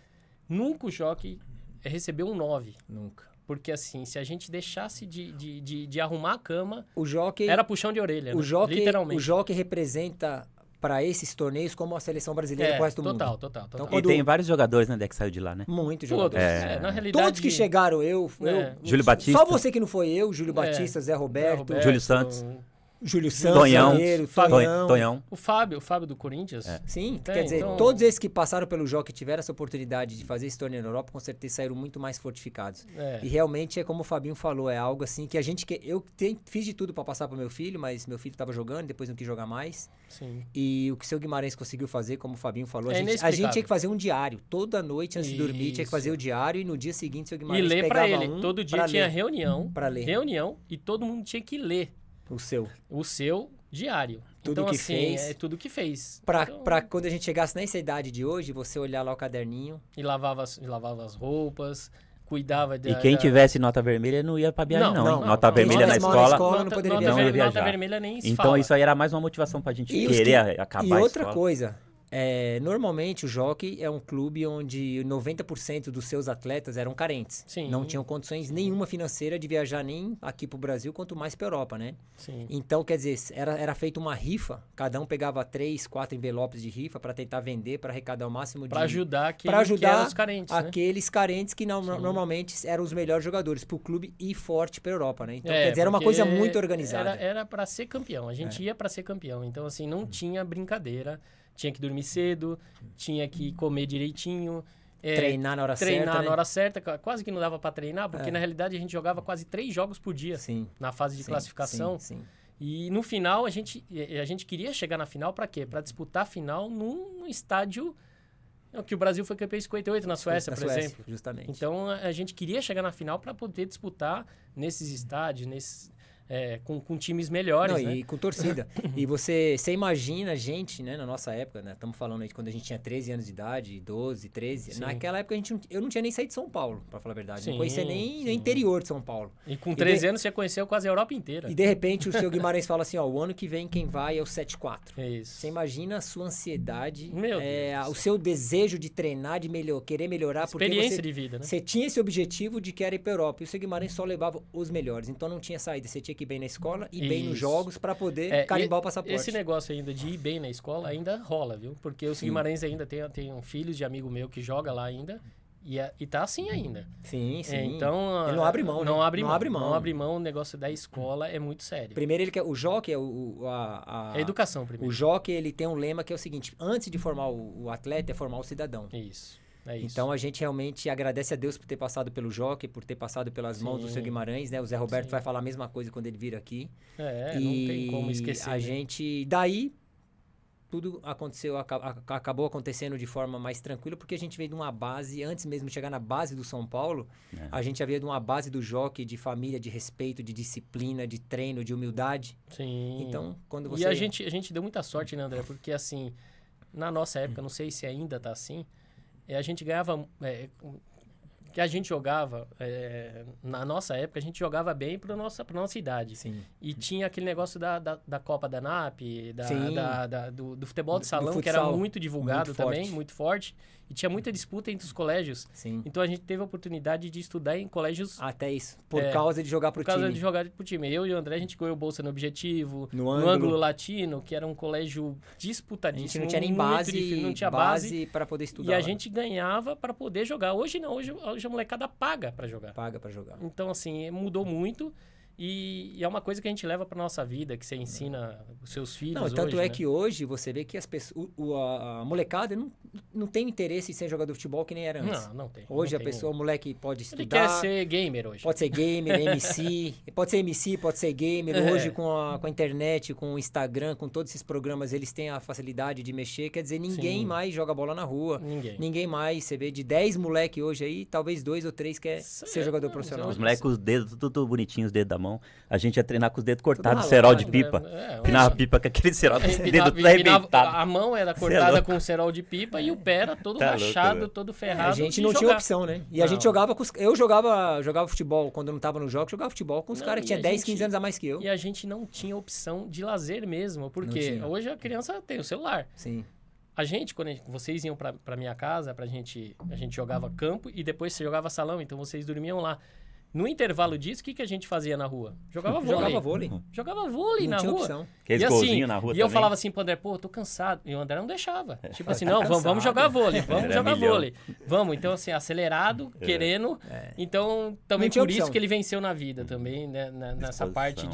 C: Nunca o jockey recebeu um 9.
A: Nunca.
C: Porque assim, se a gente deixasse de arrumar a cama,
A: O jockey,
C: era puxão de orelha,
A: o
C: né?
A: jockey,
C: Literalmente.
A: o jockey representa para esses torneios como a seleção brasileira pro resto do mundo.
C: Total.
A: Então,
B: E
A: quando-
B: tem vários jogadores, né, que saiu de lá, né?
A: Muitos
C: Todos.
A: jogadores.
C: Na realidade...
A: Todos que chegaram,
B: Júlio Batista.
A: Só você que não foi eu, Júlio Batista, Zé Roberto,
B: Júlio Santos.
A: Júlio Santos,
B: Tonhão.
A: zagueiro,
B: Tonhão.
C: O Fábio do Corinthians.
A: Sim,
C: Tem,
A: quer dizer,
C: então-
A: todos esses que passaram pelo jogo e tiveram essa oportunidade de fazer esse torneio na Europa, com certeza saíram muito mais fortificados. E realmente é como o Fabinho falou, é algo assim que a gente... fiz de tudo para passar pro meu filho, mas meu filho estava jogando, depois não quis jogar mais.
C: Sim.
A: E o que o seu Guimarães conseguiu fazer, como o Fabinho falou,
C: É
A: a gente
C: inexplicável.
A: tinha que fazer um diário. Toda noite, antes de dormir, tinha que fazer o diário e no dia seguinte o seu
C: E
A: Guimarães
C: ler
A: pegava
C: pra ele.
A: um
C: Todo dia
A: pra
C: tinha
A: ler,
C: reunião.
A: pra ler.
C: Reunião e todo mundo tinha que ler
A: o seu.
C: o seu diário.
A: Tudo
C: então,
A: que
C: assim,
A: fez.
C: é tudo que fez.
A: Pra
C: Então,
A: quando a gente chegasse nessa idade de hoje, você olhar lá o caderninho.
C: E lavava as roupas, cuidava
B: E quem tivesse nota vermelha não ia pra viagem, não.
A: não.
B: Hein? Nota
A: Quem
B: vermelha na
A: tivesse mal na
B: escola.
A: escola não poderia
C: nota,
A: viajar.
B: Não ia viajar.
C: Nota vermelha nem se
B: Então
C: fala.
B: isso aí era mais uma motivação pra gente
A: E os
B: querer
A: que-
B: acabar
A: E
B: a
A: outra
B: escola.
A: coisa, normalmente o Jockey é um clube onde 90% dos seus atletas eram carentes.
C: Sim.
A: Não tinham condições nenhuma financeira de viajar nem aqui pro Brasil, quanto mais pra Europa, né?
C: Sim.
A: Então, quer dizer, era feita uma rifa, cada um pegava 3, 4 envelopes de rifa para tentar vender, para arrecadar o máximo
C: Pra
A: de...
C: ajudar
A: Pra
C: que
A: ajudar
C: eram os carentes, né?
A: aqueles carentes que
C: Sim.
A: normalmente eram os melhores jogadores pro clube e forte pra Europa, né? Então,
C: É,
A: quer dizer, era uma
C: porque
A: coisa muito organizada.
C: Era para ser campeão. A gente ia para ser campeão. Então, assim, não tinha brincadeira. Tinha que dormir cedo, tinha que comer direitinho.
A: Treinar na hora certa,
C: Treinar
A: né?
C: na hora certa. Quase que não dava para treinar, porque na realidade a gente jogava quase 3 jogos por dia
A: Sim.
C: na fase de
A: Sim,
C: classificação.
A: Sim.
C: E no final, a gente queria chegar na final para quê? Para disputar a final num estádio que o Brasil foi campeão em 58 na Suécia, por exemplo.
A: Justamente.
C: Então, a gente queria chegar na final para poder disputar nesses estádios, com times melhores,
A: Não,
C: né?
A: e com torcida. E você imagina a gente, né, na nossa época, né? Estamos falando aí de quando a gente tinha 13 anos de idade, 12, 13.
C: Sim.
A: Naquela época eu não tinha nem saído de São Paulo, pra falar a verdade.
C: Sim,
A: Não conhecia nem
C: sim.
A: o interior de São Paulo.
C: E com 13 anos você conheceu quase a Europa inteira.
A: E de repente o seu Guimarães fala assim, ó, o ano que vem quem vai é o 7-4.
C: É isso.
A: Você imagina a sua ansiedade,
C: Meu Deus.
A: o seu desejo de treinar, de querer melhorar, porque
C: Experiência de vida, né?
A: você tinha esse objetivo de que era ir pra Europa. E o seu Guimarães só levava os melhores. Então não tinha saída. Você tinha que ir bem na escola e bem nos
C: Isso.
A: jogos pra poder carimbar o passaporte.
C: Esse negócio ainda de ir bem na escola ainda rola, viu? Porque o Guimarães ainda tem filhos de amigo meu que joga lá ainda e tá assim ainda.
A: Sim, sim.
C: Então,
A: Ele não abre mão, né?
C: Não abre mão.
A: abre mão.
C: Não abre mão, o negócio da escola é muito sério.
A: Primeiro ele quer... O jockey,
C: É a educação primeiro.
A: o jockey, ele tem um lema que é o seguinte, antes de formar o atleta, é formar o cidadão.
C: Isso. É isso.
A: Então a gente realmente agradece a Deus por ter passado pelo jockey, por ter passado pelas mãos do seu Guimarães, né? O Zé Roberto vai falar a mesma coisa quando ele vir aqui.
C: Não tem como esquecer.
A: A
C: né?
A: gente, daí, tudo aconteceu, acabou acontecendo de forma mais tranquila, porque a gente veio de uma base, antes mesmo de chegar na base do São Paulo, a gente já veio de uma base do jockey, de família, de respeito, de disciplina, de treino, de humildade.
C: Sim.
A: Então, quando você...
C: E a gente deu muita sorte, né, André? Porque, assim, na nossa época, não sei se ainda tá assim, a gente ganhava... que a gente jogava, na nossa época, a gente jogava bem pra nossa idade.
A: Sim.
C: E tinha aquele negócio da Copa da NAP,
A: Sim.
C: do futebol de salão,
A: Do
C: que era
A: futsal,
C: muito divulgado
A: muito
C: também,
A: forte.
C: muito forte. E tinha muita disputa entre os colégios.
A: Sim.
C: Então a gente teve a oportunidade de estudar em colégios
A: Até isso. Por causa de jogar pro
C: por causa
A: time.
C: de jogar pro time. Eu e o André, a gente ganhou bolsa no Objetivo,
A: No
C: no
A: Ângulo.
C: Ângulo Latino, que era um colégio
A: A
C: disputadíssimo.
A: gente não tinha nem
C: muito
A: base,
C: difícil, não tinha base.
A: para poder estudar.
C: E a
A: lá.
C: gente ganhava para poder jogar. Hoje não, hoje a molecada paga para jogar.
A: Paga pra jogar.
C: Então, assim, mudou muito. E é uma coisa que a gente leva para nossa vida, que você ensina os seus filhos.
A: Não, tanto
C: hoje,
A: é
C: né?
A: que hoje você vê que as pessoas, a molecada não tem interesse em ser jogador de futebol que nem era antes.
C: Não tem.
A: Hoje
C: não
A: a
C: tem
A: pessoa, o moleque pode
C: Ele
A: estudar.
C: quer ser gamer hoje.
A: Pode ser gamer, MC, pode ser MC, pode ser gamer. Hoje com a internet, com o Instagram, com todos esses programas, eles têm a facilidade de mexer. Quer dizer, ninguém
C: Sim.
A: mais joga bola na rua.
C: Ninguém.
A: Mais. Você vê de 10 moleque hoje aí, talvez 2 ou 3 quer ser jogador profissional.
B: Os moleques com os dedos tudo bonitinhos, os dedos da mão. A gente ia treinar com os dedos cortados,
A: ralado,
B: cerol de
A: né?
B: pipa. Pinava pipa com aquele cerol dos dedos tudo arrebentado.
C: A mão era
B: Cê é
C: cortada
B: louco.
C: com cerol de pipa e o pé era todo
B: Tá louco,
C: rachado,
B: velho.
C: todo ferrado.
A: A gente
C: de
A: não tinha
C: jogar.
A: opção, né? E a
C: Não.
A: gente jogava com os... Eu jogava futebol quando eu não tava no jogo, jogava futebol com os
C: Não,
A: caras que
C: e
A: tinham
C: a
A: 10,
C: gente-
A: 15 anos a mais que eu.
C: E a gente não tinha opção de lazer mesmo, porque
A: tinha.
C: hoje a criança tem o celular.
A: Sim.
C: quando vocês iam pra minha casa, a gente jogava campo e depois você jogava salão, então vocês dormiam lá. No intervalo disso, o que a gente fazia na rua? Jogava vôlei. Jogava vôlei na
A: tinha
C: rua.
A: Opção.
B: Aqueles
C: E
B: golzinhos
C: assim,
B: na rua
C: e eu
B: também.
C: falava assim pro André, pô, tô cansado. E o André não deixava. Tipo assim,
A: Tá
C: não,
A: cansado.
C: vamos jogar vôlei, vamos
B: Era
C: jogar
B: milhão.
C: vôlei. Vamos, então assim, acelerado, querendo. Então, também
A: Não tinha
C: por isso
A: opção.
C: que ele venceu na vida também, né? Nessa
B: Disposição.
C: parte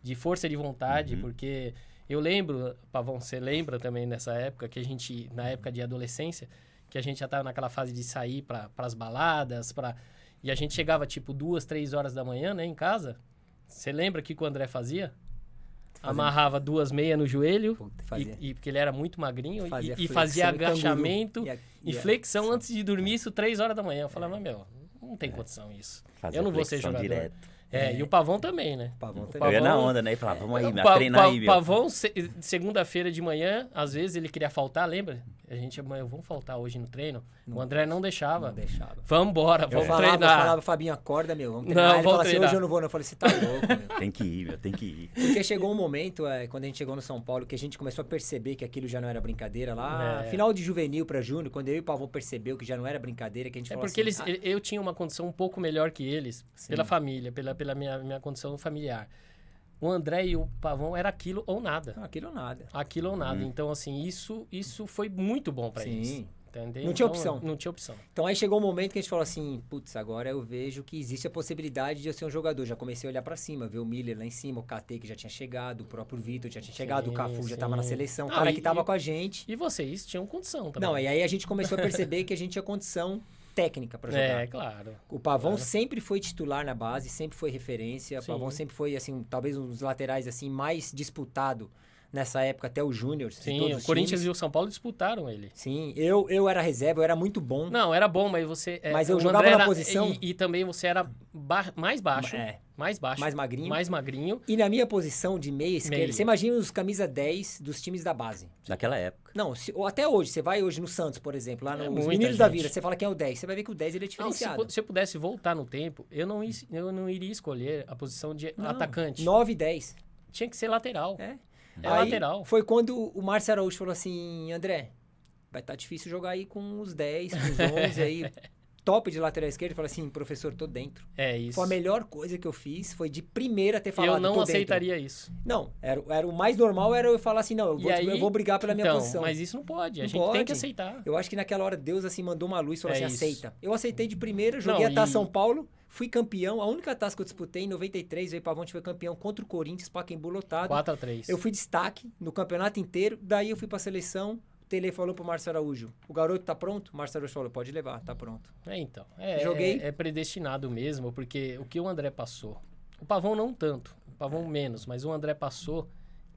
C: de força de vontade, porque eu lembro, Pavão, você lembra também nessa época, que a gente, na época de adolescência, que a gente já tava naquela fase de sair para as baladas, e a gente chegava tipo 2, 3 horas da manhã, né, em casa. Você lembra o que o André fazia? Amarrava 2 meias no joelho,
A: Puta, fazia.
C: porque ele era muito magrinho,
A: Fazia
C: e fazia
A: flexão e
C: agachamento
A: canguru.
C: e flexão antes de dormir, isso 3 horas da manhã. Eu falava, meu, não tem condição isso.
B: Fazia
C: Eu não vou ser
B: flexão
C: jogador.
B: direto.
C: E o Pavão também, né?
A: Pavão
C: O
A: também.
B: Eu ia na
C: Pavão-
B: onda, né? E falava, vamos aí, meu, treinar aí, meu.
C: Pavão, segunda-feira de manhã, às vezes ele queria faltar, lembra? A gente, amanhã, vamos faltar hoje no treino. O André não deixava.
A: Não deixava.
C: Vamos embora,
A: Eu
C: vamos
A: falava,
C: treinar.
A: Fabinho, acorda, meu, vamos
C: Não,
A: treinar. Ele
C: vamos
A: falava assim,
C: treinar.
A: hoje eu não vou não. Eu falei, você tá louco, meu.
B: Tem que ir, meu, tem que ir.
A: Porque chegou um momento, quando a gente chegou no São Paulo, que a gente começou a perceber que aquilo já não era brincadeira. Lá, final de juvenil pra júnior, quando eu e o Pavão percebeu que já não era brincadeira, que a gente falou
C: Porque
A: assim...
C: eu tinha uma condição um pouco melhor que eles, pela família, pela minha condição familiar. O André e o Pavão era aquilo ou nada.
A: aquilo ou nada.
C: Aquilo ou nada. Então, assim, isso foi muito bom pra eles.
A: Sim.
C: Entendeu?
A: Não tinha
C: Então,
A: opção.
C: Não tinha opção.
A: Então aí chegou um momento que a gente falou assim, putz, agora eu vejo que existe a possibilidade de eu ser um jogador. Já comecei a olhar pra cima, ver o Miller lá em cima, o KT que já tinha chegado, o próprio Vitor já tinha chegado, o Cafu já tava na seleção, o
C: Ah,
A: cara que tava com a gente.
C: E vocês tinham condição também.
A: Não, e aí a gente começou a perceber que a gente tinha condição técnica pra jogar.
C: É, claro.
A: O Pavão sempre foi titular na base, sempre foi referência. O Pavão sempre foi, assim, talvez um dos laterais assim mais disputado nessa época, até o Júnior.
C: Sim, o Corinthians e o São Paulo disputaram ele.
A: Sim, eu era reserva, eu era muito bom.
C: Não, era bom, mas você...
A: Mas eu
C: o
A: jogava
C: André
A: na
C: era-
A: posição-
C: E também você era mais baixo. Mais baixo.
A: Mais magrinho.
C: Mais magrinho.
A: E na minha posição de meia esquerda,
C: Meia.
A: você imagina os camisa 10 dos times da base.
B: Naquela época.
A: Não, ou até hoje, você vai hoje no Santos, por exemplo, lá nos
C: muita
A: Meninos da
C: gente.
A: Vida, você fala quem é o 10, você vai ver que o 10 ele é
C: Não,
A: diferenciado.
C: se eu pudesse voltar no tempo, eu não iria escolher a posição de
A: Não,
C: atacante.
A: 9 e 10.
C: Tinha que ser lateral.
A: É.
C: É
A: Aí,
C: lateral.
A: Foi quando o Márcio Araújo falou assim, André, vai estar difícil jogar aí com os 10, com os 11 aí, top de lateral esquerdo. Ele falou assim, professor, tô dentro.
C: É isso.
A: Foi a melhor coisa que eu fiz, foi de primeira ter falado,
C: Eu não
A: tô dentro.
C: aceitaria isso.
A: Não, era o mais normal, era eu falar assim, não, eu vou brigar pela minha
C: então,
A: posição.
C: Mas isso não pode. A
A: Não
C: gente tem
A: pode.
C: que aceitar.
A: Eu acho que naquela hora Deus assim mandou uma luz e falou
C: É
A: assim,
C: isso.
A: aceita. Eu aceitei de primeira, joguei
C: Não,
A: a Taça
C: e-
A: São Paulo, fui campeão. A única taça que eu disputei em 93, veio Pavão, foi campeão contra o Corinthians, Pacaembu lotado.
C: 4-3.
A: Eu fui destaque no campeonato inteiro, daí eu fui pra seleção. O Tele falou pro Márcio Araújo, o garoto tá pronto? O Márcio Araújo falou, pode levar, tá pronto.
C: Então.
A: Joguei.
C: É predestinado mesmo, porque o que o André passou. O Pavão não tanto. O Pavão menos, mas o André passou,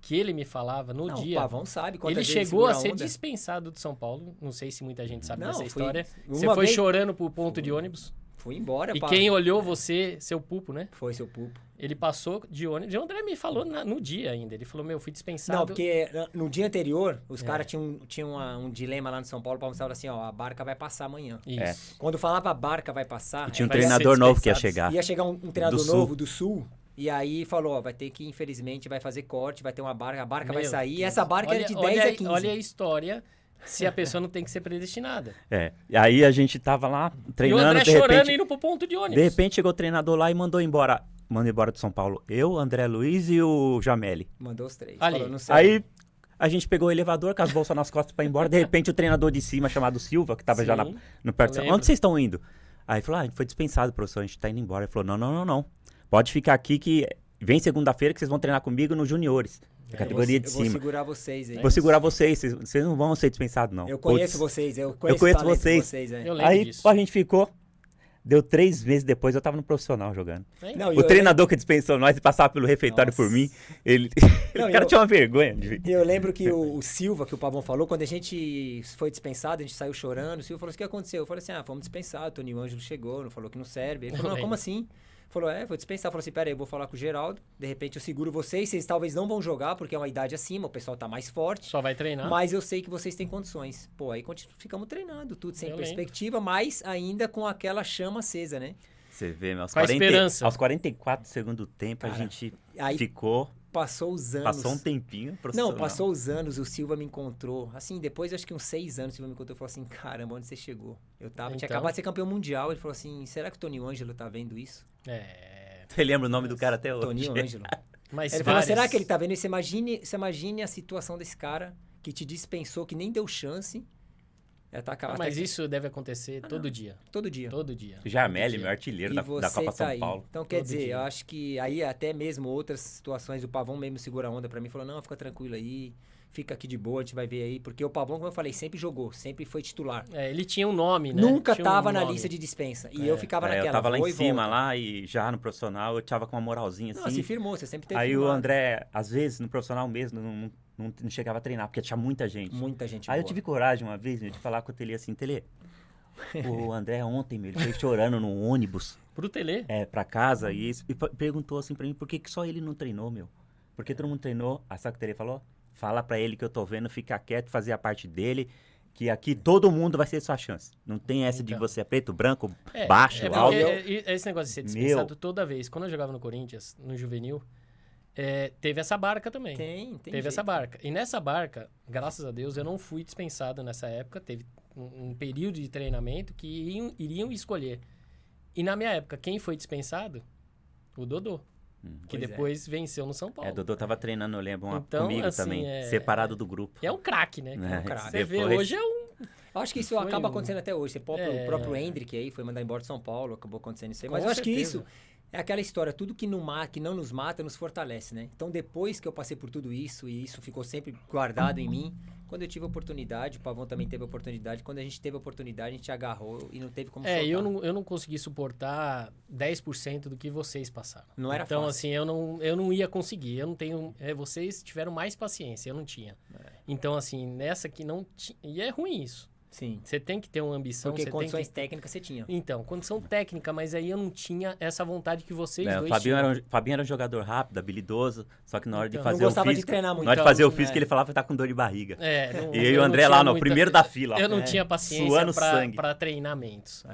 C: que ele me falava no
A: Não,
C: dia.
A: o Pavão sabe quantas
C: Ele
A: vezes
C: chegou a
A: segura
C: ser
A: onda.
C: dispensado de São Paulo. Não sei se muita gente sabe
A: Não,
C: dessa
A: fui-
C: história. Você
A: uma
C: foi
A: vez-
C: chorando pro ponto de ônibus.
A: Fui embora,
C: E
A: Pavão.
C: quem olhou você, seu pupo, né?
A: Foi seu pupo.
C: Ele passou de ônibus. E o André me falou no dia ainda. Ele falou, fui dispensado.
A: Não, porque no dia anterior, os caras tinham um dilema lá no São Paulo, o Pavão falava assim, ó, a barca vai passar amanhã.
C: Isso.
A: Quando falava a barca vai passar,
B: E tinha um
C: vai ser
B: treinador novo que ia
C: dispensado.
B: chegar.
A: ia chegar um treinador
B: Do Sul.
A: novo do Sul, e aí falou, ó, vai ter que, infelizmente, vai fazer corte, vai ter uma barca, a barca vai
C: Meu
A: sair, e
C: Deus.
A: essa barca era de 10
C: olha,
A: a 15.
C: Olha a história, se a pessoa não tem que ser predestinada.
B: É. E aí a gente tava lá
C: E o
B: treinando,
C: André
B: de
C: chorando
B: repente,
C: indo pro ponto de ônibus.
B: de repente chegou o treinador lá e mandou embora do São Paulo. Eu, André Luiz e o Jameli.
A: Mandou os três.
C: Ali.
A: Falou, não sei.
B: Aí a gente pegou o elevador com as bolsas nas costas pra ir embora. De repente o treinador de cima, chamado Silva, que tava já
C: Sim,
B: no perto
C: eu
B: do...
C: lembro.
B: Onde vocês estão indo? Aí falou, a gente foi dispensado, professor, a gente tá indo embora. Ele falou, não. Pode ficar aqui que vem segunda-feira que vocês vão treinar comigo nos juniores. Da categoria de
A: eu vou
B: cima.
A: segurar vocês aí.
B: Vou segurar vocês não vão ser dispensados, não.
A: Eu conheço
B: Putz.
A: vocês, eu
B: conheço
A: conheço o talento
B: vocês.
A: de vocês.
C: Eu lembro
B: Aí
C: disso.
B: a gente ficou, deu 3 meses depois, eu tava no profissional jogando.
A: Não, e
B: O
A: eu
B: treinador que dispensou nós e passava pelo refeitório
A: Nossa.
B: por mim, ele...
A: Não,
B: o cara
A: eu-
B: tinha uma vergonha de vir.
A: Eu lembro que o Silva, que o Pavão falou, quando a gente foi dispensado, a gente saiu chorando, o Silva falou assim, o que aconteceu? Eu falei assim, fomos dispensados, o Toninho Ângelo chegou, não falou que não serve. Ele falou, não, como assim? Falou, vou dispensar. Falou assim, pera aí, eu vou falar com o Geraldo, de repente eu seguro vocês talvez não vão jogar, porque é uma idade acima, o pessoal tá mais forte,
C: Só vai treinar.
A: mas eu sei que vocês têm condições. Pô, aí ficamos treinando, tudo sem
C: Eu
A: perspectiva, mas ainda com aquela chama acesa, né?
B: Você vê, meu,
C: Com a esperança.
B: aos 44 do segundo tempo
A: Cara,
B: a gente
A: aí-
B: ficou
A: passou os anos.
B: Passou um tempinho profissional.
A: Não, passou os anos, o Silva me encontrou. Assim, depois, acho que uns 6 anos, o Silva me encontrou e falou assim, caramba, onde você chegou? Eu tinha
C: Então?
A: acabado de ser campeão mundial. Ele falou assim, será que o Toninho Ângelo tá vendo isso?
B: Você lembra o nome do cara até hoje?
A: Toninho Ângelo.
C: Mas
A: Ele falou,
C: vários-
A: será que ele tá vendo isso? Você imagine a situação desse cara que te dispensou, que nem deu chance.
C: Mas isso deve acontecer todo dia.
A: Todo dia.
C: Todo dia.
B: Jameli, meu artilheiro
A: E
B: da
A: você
B: Copa
A: tá
B: São
A: aí.
B: Paulo.
A: Então, quer
C: Todo
A: dizer,
C: dia.
A: eu acho que aí até mesmo outras situações, o Pavão mesmo segura a onda pra mim, falou, não, fica tranquilo aí, fica aqui de boa, a gente vai ver aí. Porque o Pavão, como eu falei, sempre jogou, sempre foi titular.
C: Ele tinha um nome, né?
A: Nunca
C: Tinha um
A: tava na
C: nome.
A: lista de dispensa. E eu ficava
B: É,
A: naquela,
B: eu tava lá
A: vou
B: em
A: e
B: cima,
A: volta.
B: lá, e já no profissional eu tava com uma moralzinha
A: Não,
B: assim.
A: se firmou, você sempre teve
B: Aí o
A: firmado.
B: André, às vezes, no profissional mesmo, não chegava a treinar, porque tinha muita gente.
A: Muita gente
B: Aí eu
A: boa.
B: tive coragem uma vez, meu, de falar com o Tele assim, Tele, o André ontem, meu, ele foi chorando no ônibus,
C: Pro Tele.
B: pra casa, e perguntou assim pra mim, por que só ele não treinou, meu? Porque todo mundo treinou. Aí sabe o que o Tele falou? Fala pra ele que eu tô vendo, fica quieto, fazer a parte dele, que aqui todo mundo vai ser sua chance. Não tem essa de
C: Então.
B: você é preto, branco, baixo,
C: porque
B: alto.
C: esse negócio de ser dispensado toda vez. Quando eu jogava no Corinthians, no juvenil, teve essa barca também.
A: Tem
C: Teve
A: jeito.
C: essa barca. E nessa barca, graças a Deus, eu não fui dispensado nessa época. Teve um período de treinamento que iriam escolher. E na minha época, quem foi dispensado? O Dodô. Que
A: Pois é.
C: depois venceu no São Paulo.
B: Dodô tava treinando, eu lembro,
C: Então,
B: comigo
C: assim,
B: também, separado do grupo.
C: É um craque, né?
B: É,
A: craque.
C: Você vê,
B: depois-
C: hoje é um...
A: Eu acho que isso
C: Foi
A: acaba
C: um-
A: acontecendo até hoje. O próprio Hendrick aí foi mandar embora de São Paulo, acabou acontecendo isso aí. Mas
C: Com
A: eu acho que
C: certeza.
A: isso é aquela história, tudo que não nos mata, nos fortalece, né? Então depois que eu passei por tudo isso, e isso ficou sempre guardado em mim, quando eu tive a oportunidade, o Pavão também teve a oportunidade, quando a gente teve a oportunidade, a gente agarrou e não teve como soltar.
C: eu não consegui suportar 10% do que vocês passaram.
A: Não era
C: então,
A: fácil.
C: assim, eu não ia conseguir. Eu não tenho... vocês tiveram mais paciência, eu não tinha. Então, assim, nessa que não tinha... E é ruim isso.
A: Sim,
C: Você tem que ter uma ambição,
A: porque
C: você
A: condições
C: tem que...
A: técnicas você tinha.
C: Então, condição técnica, mas aí eu não tinha essa vontade que vocês
B: O
C: dois
B: Fabinho
C: tinham.
B: Fabinho era um jogador rápido, habilidoso, só que na hora de
C: Então,
B: fazer
A: não
B: o
A: gostava de
B: físico,
A: treinar muito.
B: na hora de
C: Então,
B: fazer o físico, ele falava que tá com dor de barriga. E aí
C: eu
B: o
C: não
B: André
C: tinha
B: lá, no
C: muita-
B: primeiro da fila.
C: Eu não
A: É,
C: tinha paciência
B: suando sangue.
C: para treinamentos.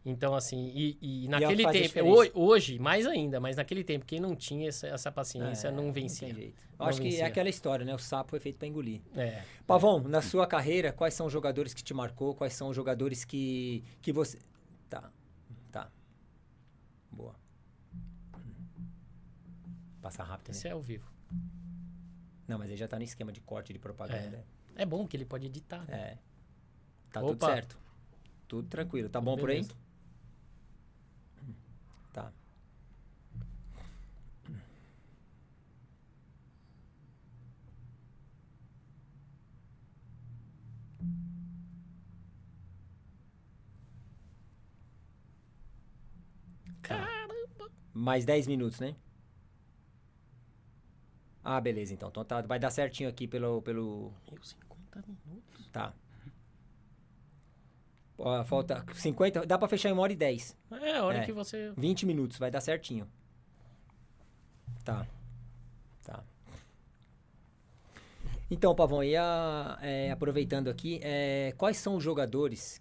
C: Então, assim, e naquele
A: faz a
C: tempo,
A: diferença.
C: hoje, mais ainda, mas naquele tempo, quem não tinha essa paciência não
A: Não
C: vencia.
A: tem jeito. Eu
C: Não
A: acho que
C: vencia.
A: é aquela história, né? O sapo foi feito pra engolir.
C: É.
A: Pavão, na sua carreira, quais são os jogadores que te marcou? Quais são os jogadores que você... Tá. Boa. Passa rápido,
C: Esse
A: né?
C: é ao vivo.
A: Não, mas aí já tá no esquema de corte de propaganda.
C: É bom que ele pode editar. Né?
A: É. Tá
C: Opa.
A: tudo certo. Tudo tranquilo. Tá bom por aí?
C: Beleza.
A: Tá.
C: Caramba!
A: Mais 10 minutos, né? Ah, beleza, então. Então tá, vai dar certinho aqui pelo...
C: 50 minutos.
A: Tá. Ó, falta 50... Dá pra fechar em 1h10.
C: É, a hora
A: É.
C: que você...
A: 20 minutos, vai dar certinho. Tá. Então, Pavão, aproveitando aqui, quais são os jogadores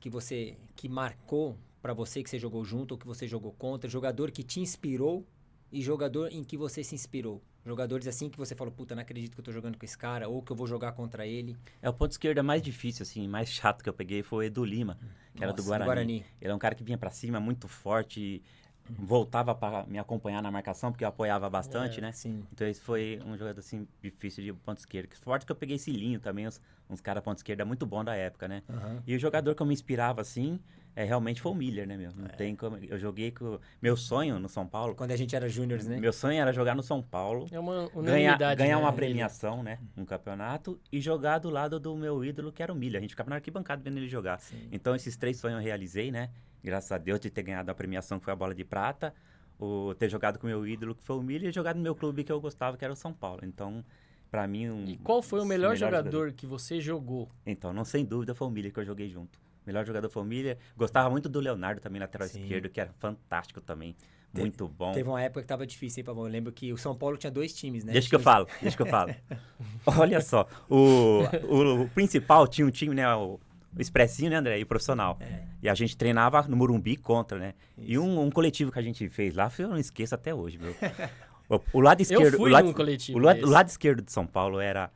A: que marcou pra você, que você jogou junto ou que você jogou contra, jogador que te inspirou e jogador em que você se inspirou? Jogadores assim que você falou, puta, não acredito que eu tô jogando com esse cara, ou que eu vou jogar contra ele.
B: O ponto esquerda mais difícil, assim, mais chato que eu peguei foi o Edu Lima, que era do
A: Nossa,
B: Guarani. Ele é um cara que vinha pra cima, muito forte, voltava pra me acompanhar na marcação, porque eu apoiava bastante, né?
A: Sim.
B: Então esse foi um jogador, assim, difícil de ponto esquerdo. Forte que eu peguei Cilinho também, uns caras ponto esquerda muito bom da época, né?
A: Aham.
B: E o jogador que eu me inspirava, assim, realmente foi o Miller, né, meu? Não tem como... Eu joguei com... Meu sonho no São Paulo...
A: Quando a gente era júniores, né?
B: Meu sonho era jogar no São Paulo,
C: É uma
B: ganhar
C: unanimidade,
B: uma
C: né?
B: premiação, né? Um campeonato e jogar do lado do meu ídolo, que era o Miller. A gente ficava na arquibancada vendo ele jogar.
A: Sim.
B: Então, esses 3 sonhos eu realizei, né? Graças a Deus de ter ganhado a premiação, que foi a bola de prata, ter jogado com o meu ídolo, que foi o Miller, e jogado no meu clube que eu gostava, que era o São Paulo. Então, pra mim...
C: E qual foi o
B: dos
C: melhor
B: melhores
C: jogador que você jogou?
B: Então, não sem dúvida, foi o Miller que eu joguei junto. Melhor jogador foi o Miller. Gostava muito do Leonardo também, lateral
A: Sim.
B: esquerdo, que era fantástico também. Muito bom.
A: Teve uma época que tava difícil, hein, Pavão? Eu lembro que o São Paulo tinha 2 times, né?
B: Deixa que eu falo. Olha só, o principal tinha um time, né? O expressinho, né, André? E o profissional.
A: É.
B: E a gente treinava no Morumbi contra, né? E
A: Isso.
B: um coletivo que a gente fez lá, eu não esqueço até hoje, meu. O lado esquerdo...
C: Eu fui num coletivo
B: o lado esquerdo de São Paulo era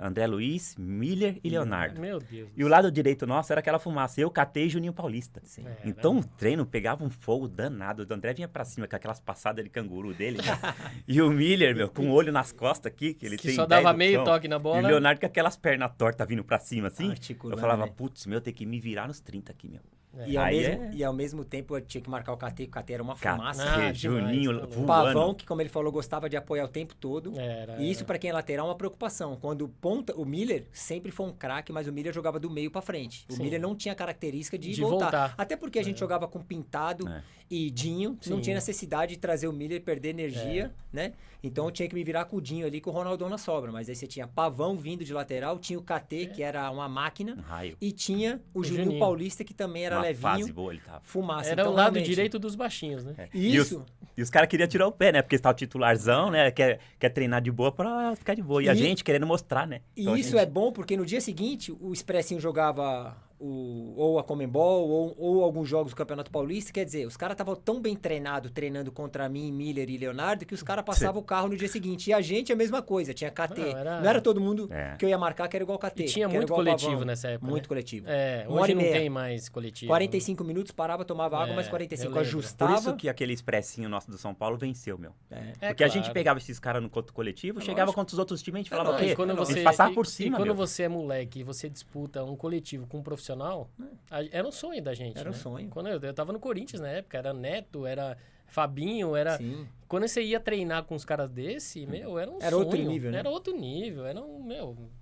B: André Luiz, Miller e Leonardo.
C: Meu Deus.
B: E o lado direito nosso era aquela fumaça. Eu, Catei e Juninho Paulista.
A: Sim.
B: Então o treino pegava um fogo danado. O André vinha pra cima com aquelas passadas de canguru dele. E o Miller, meu, com o olho nas costas aqui, que ele
C: Que
B: tem
C: só
B: 10
C: dava
B: no
C: meio
B: chão.
C: toque na bola.
B: E o Leonardo com aquelas pernas tortas vindo pra cima, assim.
A: Articulando,
B: Eu falava,
A: né?
B: putz, meu, tem que me virar nos 30 aqui, meu.
A: E ao mesmo tempo eu tinha que marcar o KT, porque o KT era uma fumaça.
B: Catei, Juninho
C: demais, tá
B: voando.
A: Pavão, que como ele falou, gostava de apoiar o tempo todo.
C: Era,
A: E isso, pra quem é lateral, é uma preocupação. Quando o Miller sempre foi um craque, mas o Miller jogava do meio pra frente. O
C: Sim.
A: Miller não tinha característica de
C: De voltar.
A: Até porque a gente jogava com Pintado e Dinho. Não
C: Sim.
A: tinha necessidade de trazer o Miller e perder energia, né? Então eu tinha que me virar com o Dinho ali, com o Ronaldão na sobra. Mas aí você tinha Pavão vindo de lateral, tinha o KT, que era uma máquina,
B: Um raio.
A: e tinha o Juninho
C: Juninho.
A: Paulista, que também era
B: Uma
A: levinho.
B: fase boa ele tava.
A: Fumaça.
C: Era
A: Então,
C: o lado
A: realmente,
C: direito dos baixinhos, né?
A: Isso.
B: E os caras queriam tirar o pé, né? Porque está o titularzão, né? Quer treinar de boa pra ficar de boa. E a gente querendo mostrar, né?
A: E
B: Então, a
A: isso
B: gente-
A: é bom porque no dia seguinte o Expressinho jogava ou a Comembol ou alguns jogos do Campeonato Paulista. Quer dizer, os caras estavam tão bem treinados, treinando contra mim, Miller e Leonardo, que os caras passavam o carro no dia seguinte. E a gente a mesma coisa, tinha KT. Não era todo mundo que eu ia marcar que era igual KT.
C: E tinha
A: que era
C: muito
A: igual
C: coletivo
A: Pavão.
C: nessa época.
A: Muito
C: né?
A: coletivo.
C: É,
A: Uma hora
C: hoje
A: e
C: não
A: meia.
C: tem mais coletivo.
A: 45 minutos, parava, tomava água,
C: É,
A: mais
C: eu
A: 45
C: lembro.
B: Por
A: ajustava.
B: isso que aquele expressinho nosso do São Paulo venceu, meu.
C: É,
B: Porque a gente
C: claro.
B: pegava esses caras no conto coletivo, chegava contra os outros times, a gente falava
C: Não,
B: o quê?
C: e quando
B: A gente
C: você,
B: passava por
C: e
B: cima,
C: quando
B: meu.
C: você é moleque e você disputa um coletivo com um profissional, era um sonho da gente.
A: Era um
C: né?
A: sonho.
C: Quando eu tava no Corinthians na época, era Neto, era Fabinho, era.
A: Sim.
C: Quando você ia treinar com os caras desse, meu, era um
A: Era
C: sonho.
A: outro nível, né?
C: Era outro nível, era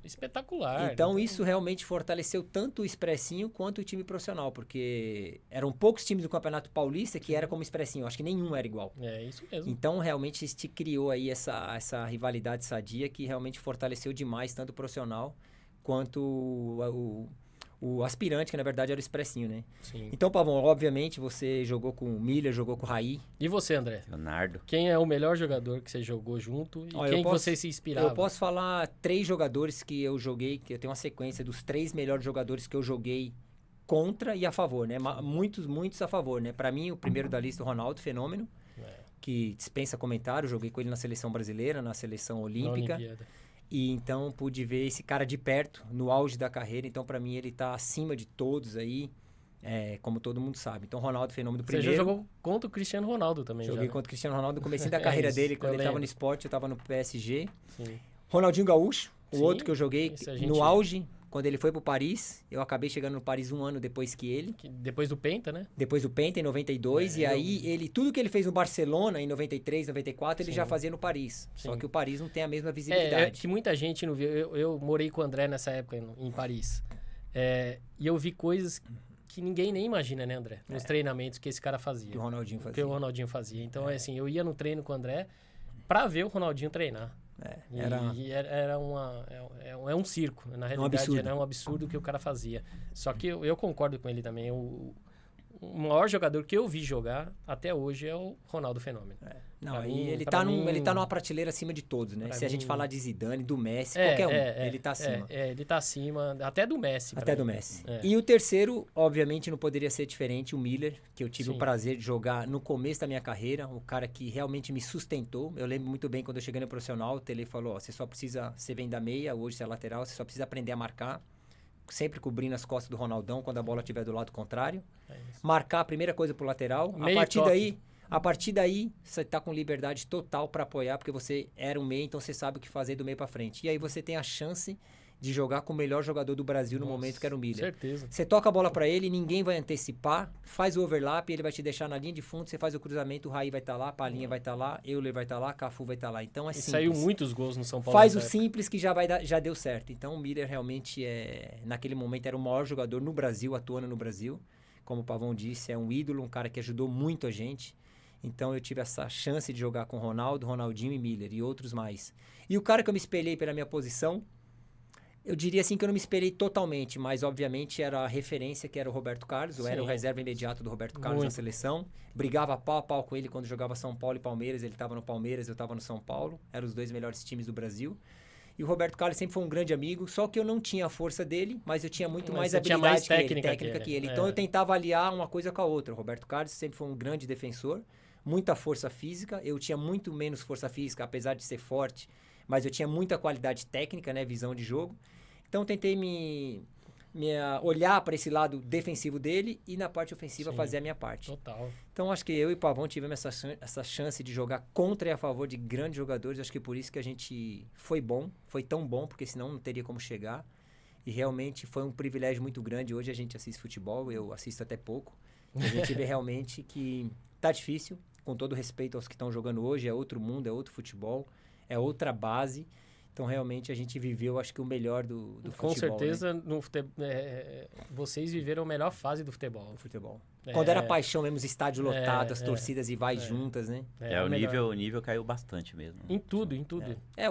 C: espetacular.
A: Então isso realmente fortaleceu tanto o Expressinho quanto o time profissional, porque eram poucos times do Campeonato Paulista que era como o Expressinho, acho que nenhum era igual.
C: É isso mesmo.
A: Então realmente se criou aí essa rivalidade sadia que realmente fortaleceu demais tanto o profissional quanto o aspirante, que na verdade era o Expressinho, né?
C: Sim.
A: Então, Pavão, obviamente você jogou com o Miller, jogou com o Raí.
C: E você, André?
B: Leonardo.
C: Quem é o melhor jogador que você jogou junto e
A: Olha,
C: quem
A: eu
C: que
A: posso-
C: você se inspirava?
A: Eu posso falar 3 jogadores que eu joguei, que eu tenho uma sequência dos 3 melhores jogadores que eu joguei contra e a favor, né? Muitos a favor, né? Pra mim, o primeiro da lista, o Ronaldo, fenômeno, que dispensa comentário. Joguei com ele na seleção brasileira, na seleção
C: Na
A: olímpica.
C: Olimpíada.
A: E então pude ver esse cara de perto, no auge da carreira. Então, pra mim, ele tá acima de todos aí, como todo mundo sabe. Então, Ronaldo, fenômeno
C: Você
A: primeiro.
C: já jogou contra o Cristiano Ronaldo também,
A: Joguei
C: já,
A: contra o Cristiano Ronaldo no comecinho da
C: É
A: carreira
C: isso,
A: dele, quando
C: eu
A: ele tava
C: lembro.
A: no esporte, eu tava no PSG.
C: Sim.
A: Ronaldinho Gaúcho, o
C: Sim,
A: outro que eu joguei
C: esse a gente-
A: no auge, quando ele foi pro Paris. Eu acabei chegando no Paris 1 ano depois que ele.
C: Depois do Penta, né?
A: Depois do Penta, em 92. E aí, tudo que ele fez no Barcelona, em 93, 94, ele
C: Sim.
A: já fazia no Paris. Só
C: Sim.
A: que o Paris não tem a mesma
C: É
A: visibilidade.
C: que muita gente não viu. Eu morei com o André nessa época em Paris. E eu vi coisas que ninguém nem imagina, né, André? Nos treinamentos que esse cara fazia.
A: Que o Ronaldinho
C: Que
A: fazia.
C: o Ronaldinho fazia. Então, assim, eu ia no treino com o André pra ver o Ronaldinho treinar. Era um circo. Na realidade,
A: absurdo.
C: era um absurdo o que o cara fazia. Só que eu concordo com ele também. O maior jogador que eu vi jogar até hoje é o Ronaldo Fenômeno.
A: Não,
C: Pra
A: aí
C: mim-
A: ele
C: pra
A: tá,
C: mim-
A: ele tá numa prateleira acima de todos, né?
C: Pra
A: Se a gente
C: mim-
A: falar de Zidane, do Messi, qualquer um, ele tá acima.
C: Ele tá acima, até do Messi. pra
A: Até do
C: mim.
A: Messi.
C: É.
A: E o terceiro, obviamente, não poderia ser diferente, o Miller, que eu tive
C: Sim.
A: o prazer de jogar no começo da minha carreira, o cara que realmente me sustentou. Eu lembro muito bem quando eu cheguei no profissional, o Tele falou, ó, você vem da meia, hoje você é lateral, você só precisa aprender a marcar, sempre cobrindo as costas do Ronaldão quando a bola estiver do lado contrário.
C: É isso.
A: Marcar a primeira coisa pro lateral,
C: Meio toque.
A: a partir daí, você tá com liberdade total para apoiar, porque você era um meio, então você sabe o que fazer do meio para frente. E aí você tem a chance de jogar com o melhor jogador do Brasil no
C: Nossa,
A: momento, que era o Miller.
C: Certeza.
A: Você toca a bola pra ele, ninguém vai antecipar, faz o overlap, ele vai te deixar na linha de fundo, você faz o cruzamento, o Raí vai estar lá, Palinha vai estar lá, Euler vai estar lá, Cafu vai estar lá. Então é
C: E
A: simples.
C: saiu muitos gols no São Paulo.
A: Faz o
C: nessa época.
A: simples que já deu certo. Então o Miller realmente naquele momento era o maior jogador no Brasil, atuando no Brasil. Como o Pavão disse, é um ídolo, um cara que ajudou muito a gente. Então eu tive essa chance de jogar com Ronaldo, Ronaldinho e Miller e outros mais. E o cara que eu me espelhei pela minha posição, eu diria assim que eu não me espelhei totalmente, mas obviamente era a referência que era o Roberto Carlos. Eu era o
C: Sim.
A: reserva imediato do Roberto Carlos na
C: Muito.
A: seleção. Brigava pau a pau com ele quando jogava São Paulo e Palmeiras. Ele estava no Palmeiras, eu estava no São Paulo. Eram os dois melhores times do Brasil. E o Roberto Carlos sempre foi um grande amigo, só que eu não tinha a força dele, mas eu tinha muito
C: Mas
A: mais
C: você tinha
A: habilidade
C: mais
A: que ele,
C: técnica
A: técnica
C: que
A: que
C: ele.
A: ele. Então
C: É.
A: eu tentava aliar uma coisa com a outra. O Roberto Carlos sempre foi um grande defensor, muita força física. Eu tinha muito menos força física, apesar de ser forte, mas eu tinha muita qualidade técnica, né? Visão de jogo. Então, tentei olhar para esse lado defensivo dele e na parte ofensiva
C: Sim.
A: fazer a minha parte.
C: Total.
A: Então, acho que eu e o Pavão tivemos essa chance de jogar contra e a favor de grandes jogadores. Acho que por isso que a gente foi bom, foi tão bom, porque senão não teria como chegar. E realmente foi um privilégio muito grande. Hoje a gente assiste futebol, eu assisto até pouco. E a gente vê realmente que tá difícil, com todo respeito aos que estão jogando hoje. É outro mundo, é outro futebol, é outra base. Então, realmente, a gente viveu, acho que, o melhor do futebol.
C: Com certeza,
A: né?
C: Vocês viveram a melhor fase do futebol.
A: O futebol. Quando era paixão mesmo, os estádios lotados, as
C: é,
A: torcidas e vai juntas, né?
B: O nível caiu bastante mesmo.
C: Em tudo.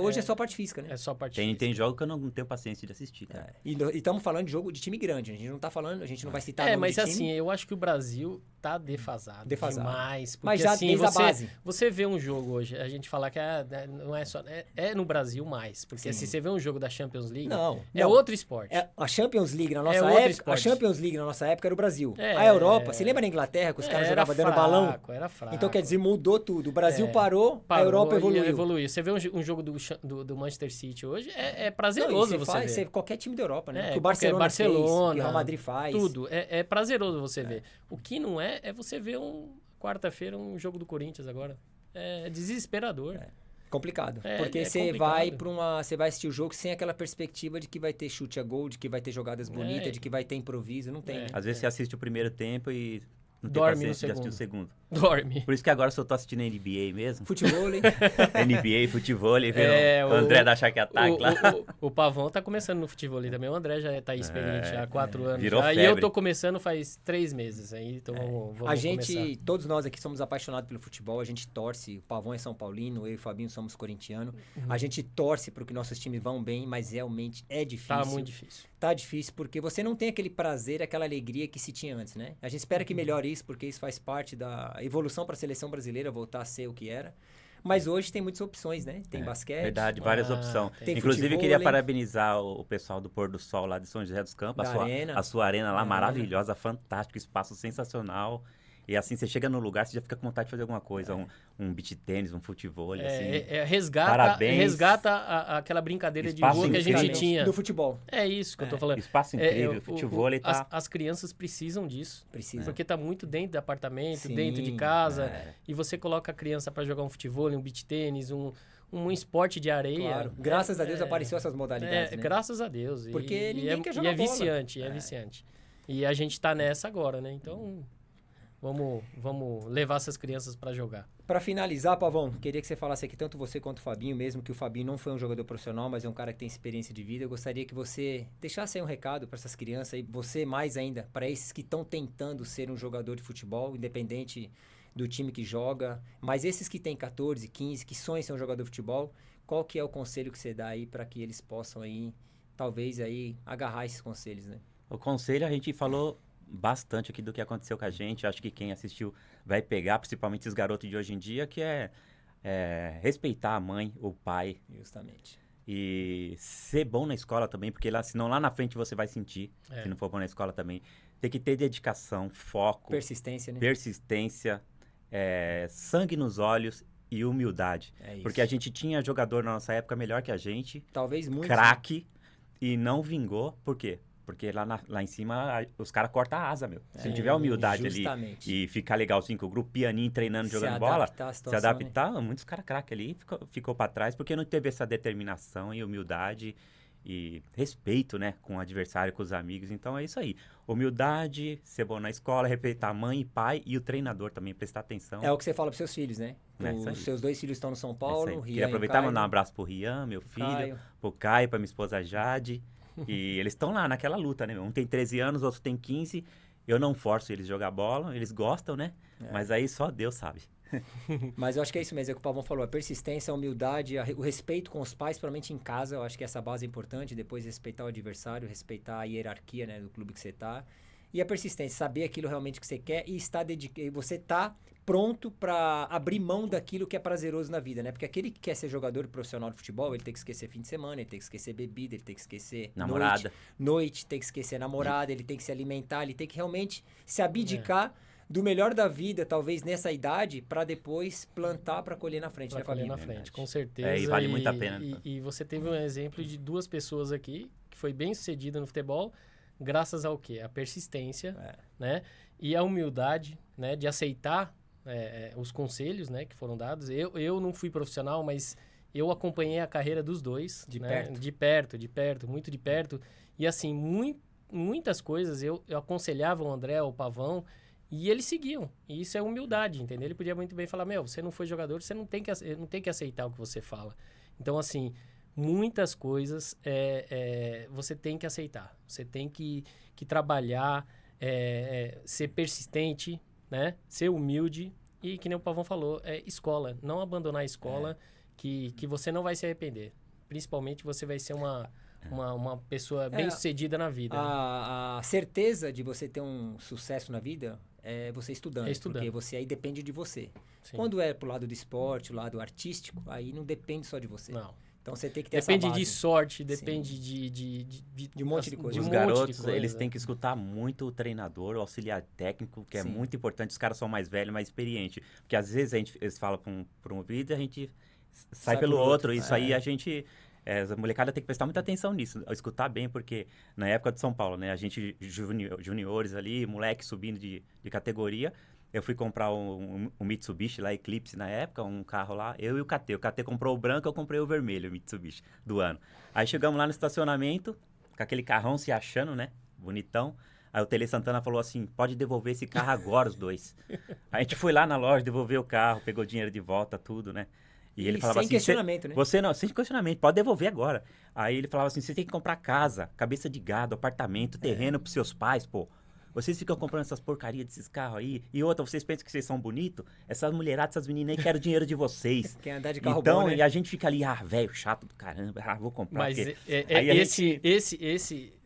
A: Hoje é só parte física, né?
C: É só parte física.
B: Tem jogo que eu não tenho paciência de assistir, cara.
A: E estamos falando de jogo de time grande. A gente não tá falando, a gente não vai citar nome
C: mas
A: de time.
C: assim, eu acho que o Brasil tá defasado. Demais. Porque,
A: mas já
C: assim,
A: desde a base.
C: Você vê um jogo hoje, a gente falar que não é só... É no Brasil mais. Porque se você vê um jogo da Champions League, é outro esporte.
A: A Champions League na nossa
C: outro
A: época,
C: esporte.
A: A Champions League na nossa época era o Brasil. A Europa, você lembra da Inglaterra, que os caras jogavam dando balão?
C: Era fraco.
A: Então, quer dizer, mudou tudo. O Brasil parou, a Europa evoluiu.
C: Você vê um jogo do Manchester City hoje, é prazeroso você ver.
A: Qualquer time da Europa, né? Que o Barcelona fez, que o Real Madrid faz.
C: Tudo. É prazeroso você ver. O que não é você ver quarta-feira um jogo do Corinthians agora. É desesperador.
A: Complicado. Porque você vai assistir o jogo sem aquela perspectiva de que vai ter chute a gol, de que vai ter jogadas bonitas, de que vai ter improviso. Não tem. Né?
B: Às vezes você assiste o primeiro tempo e não tem
C: Dorme
B: paciência de assistir o segundo.
C: Dorme.
B: Por isso que agora eu só tô assistindo NBA mesmo.
A: Futebol, hein?
B: NBA, futebol, vendo o André da Shark Attack lá.
C: O Pavão tá começando no futebol também. O André já tá experiente há 4 anos.
B: Virou
C: já.
B: febre.
C: E eu tô começando faz 3 meses. Aí, então vamos
A: a gente,
C: começar.
A: Todos nós aqui somos apaixonados pelo futebol. A gente torce. O Pavão é São Paulino, eu e o Fabinho somos corintianos. A gente torce para que nossos times vão bem, mas realmente é difícil.
C: Tá muito difícil.
A: Tá difícil porque você não tem aquele prazer, aquela alegria que se tinha antes, né? A gente espera que melhore isso, porque isso faz parte da evolução para a seleção brasileira voltar a ser o que era. Mas hoje tem muitas opções, né? Tem basquete.
B: Verdade, várias opções. Inclusive,
A: futebol,
B: queria parabenizar o pessoal do Pôr do Sol lá de São José dos Campos. A sua arena lá, maravilhosa, fantástica, espaço sensacional. E assim, você chega no lugar, você já fica com vontade de fazer alguma coisa. Um beach tênis, um futebol, assim.
C: Resgata aquela brincadeira
B: espaço
C: de rua que a gente tinha.
A: Do futebol.
C: É isso que eu tô falando.
B: Espaço incrível, futebol tá...
C: As crianças precisam disso.
A: Precisa.
C: Porque tá muito dentro do apartamento, dentro de casa. E você coloca a criança para jogar um futebol, um beach tênis, um esporte de areia.
A: Claro. Graças a Deus apareceu essas modalidades, né?
C: Graças a Deus.
A: Porque ninguém quer jogar bola.
C: É viciante. E a gente tá nessa agora, né? Então... Vamos levar essas crianças para jogar.
A: Para finalizar, Pavão, queria que você falasse aqui, tanto você quanto o Fabinho, mesmo que o Fabinho não foi um jogador profissional, mas é um cara que tem experiência de vida. Eu gostaria que você deixasse aí um recado para essas crianças e você mais ainda, para esses que estão tentando ser um jogador de futebol, independente do time que joga, mas esses que têm 14, 15, que sonham em ser um jogador de futebol, qual que é o conselho que você dá aí para que eles possam aí, talvez aí, agarrar esses conselhos, né?
B: O conselho a gente falou bastante aqui do que aconteceu com a gente. Acho que quem assistiu vai pegar, principalmente os garotos de hoje em dia, que é respeitar a mãe, o pai.
A: Justamente.
B: E ser bom na escola também, porque senão lá na frente você vai sentir, se não for bom na escola também. Tem que ter dedicação, foco.
A: Persistência, né?
B: Sangue nos olhos e humildade.
A: É isso.
B: Porque a gente tinha jogador na nossa época melhor que a gente.
A: Talvez muito.
B: Craque. E não vingou. Por quê? Porque lá em cima, os caras cortam a asa, meu. Se não tiver humildade
A: justamente.
B: Ali e ficar legalzinho com o grupo pianinho, treinando, jogando bola, se adaptar, muitos caras craques ali ficou pra trás porque não teve essa determinação e humildade e respeito, né, com o adversário, com os amigos. Então é isso aí. Humildade, ser bom na escola, respeitar a mãe e pai e o treinador também, prestar atenção.
A: É o que você fala pros seus filhos, né? Os seus 2 filhos estão no São Paulo.
B: Queria aproveitar e mandar um abraço pro Rian, meu filho, pro Caio, pra minha esposa Jade. E eles estão lá naquela luta, né? Um tem 13 anos, outro tem 15. Eu não forço eles a jogar bola, eles gostam, né? Mas aí só Deus sabe.
A: Mas eu acho que é isso mesmo, é o que o Pavão falou. A persistência, a humildade, o respeito com os pais, principalmente em casa. Eu acho que essa base é importante. Depois respeitar o adversário, respeitar a hierarquia, né, do clube que você tá. E a persistência, saber aquilo realmente que você quer e estar você tá pronto para abrir mão daquilo que é prazeroso na vida, né? Porque aquele que quer ser jogador profissional de futebol, ele tem que esquecer fim de semana, ele tem que esquecer bebida, ele tem que esquecer
B: namorada.
A: Noite, tem que esquecer namorada, ele tem que se alimentar, ele tem que realmente se abdicar do melhor da vida, talvez nessa idade, para depois plantar para colher na frente, né,
C: colher
A: Fabinho?
C: na frente, com certeza.
B: E vale muito a pena.
C: E você teve um exemplo de 2 pessoas aqui que foi bem sucedida no futebol, graças ao quê? A persistência, né? E a humildade, né? De aceitar os conselhos, né? Que foram dados. Eu não fui profissional, mas eu acompanhei a carreira dos dois.
A: De
C: né?
A: perto.
C: De perto, muito de perto. E assim, muitas coisas eu aconselhava o André, o Pavão, e eles seguiam. E isso é humildade, entendeu? Ele podia muito bem falar, você não foi jogador, você não tem que aceitar o que você fala. Então, assim, muitas coisas você tem que aceitar. Você tem que trabalhar, ser persistente, né? Ser humilde. E, que nem o Pavão falou, escola. Não abandonar a escola, que você não vai se arrepender. Principalmente, você vai ser uma pessoa bem-sucedida na vida.
A: A certeza de você ter um sucesso na vida é você estudando. Porque você aí depende de você. Sim. Quando é pro lado do esporte, o lado artístico, aí não depende só de você.
C: Não.
A: Então você tem que ter
C: depende
A: essa base.
C: de sorte, depende de
A: um monte de coisa.
B: Os garotos, eles têm que escutar muito o treinador, o auxiliar técnico, que é muito importante. Os caras são mais velhos, mais experientes. Porque às vezes eles falam por um vídeo e a gente sai pelo outro. Isso aí a gente... a molecada tem que prestar muita atenção nisso, escutar bem, porque na época de São Paulo, né, a gente, juniores ali, moleque subindo de categoria, eu fui comprar um Mitsubishi lá, Eclipse na época, um carro lá, eu e o KT comprou o branco, eu comprei o vermelho, o Mitsubishi, do ano. Aí chegamos lá no estacionamento, com aquele carrão se achando, né, bonitão, aí o Tele Santana falou assim, pode devolver esse carro agora, os dois. Aí a gente foi lá na loja, devolveu o carro, pegou o dinheiro de volta, tudo, né. E ele falava
A: sem
B: assim,
A: questionamento, né?
B: Você não, sem questionamento, pode devolver agora. Aí ele falava assim, você tem que comprar casa, cabeça de gado, apartamento, terreno pros seus pais, pô. Vocês ficam comprando essas porcarias desses carros aí. E outra, vocês pensam que vocês são bonitos? Essas mulheradas, essas meninas aí querem o dinheiro de vocês.
A: Quer andar de carro
B: então,
A: bom, né?
B: E a gente fica ali, velho, chato do caramba, vou comprar.
C: Mas
B: porque...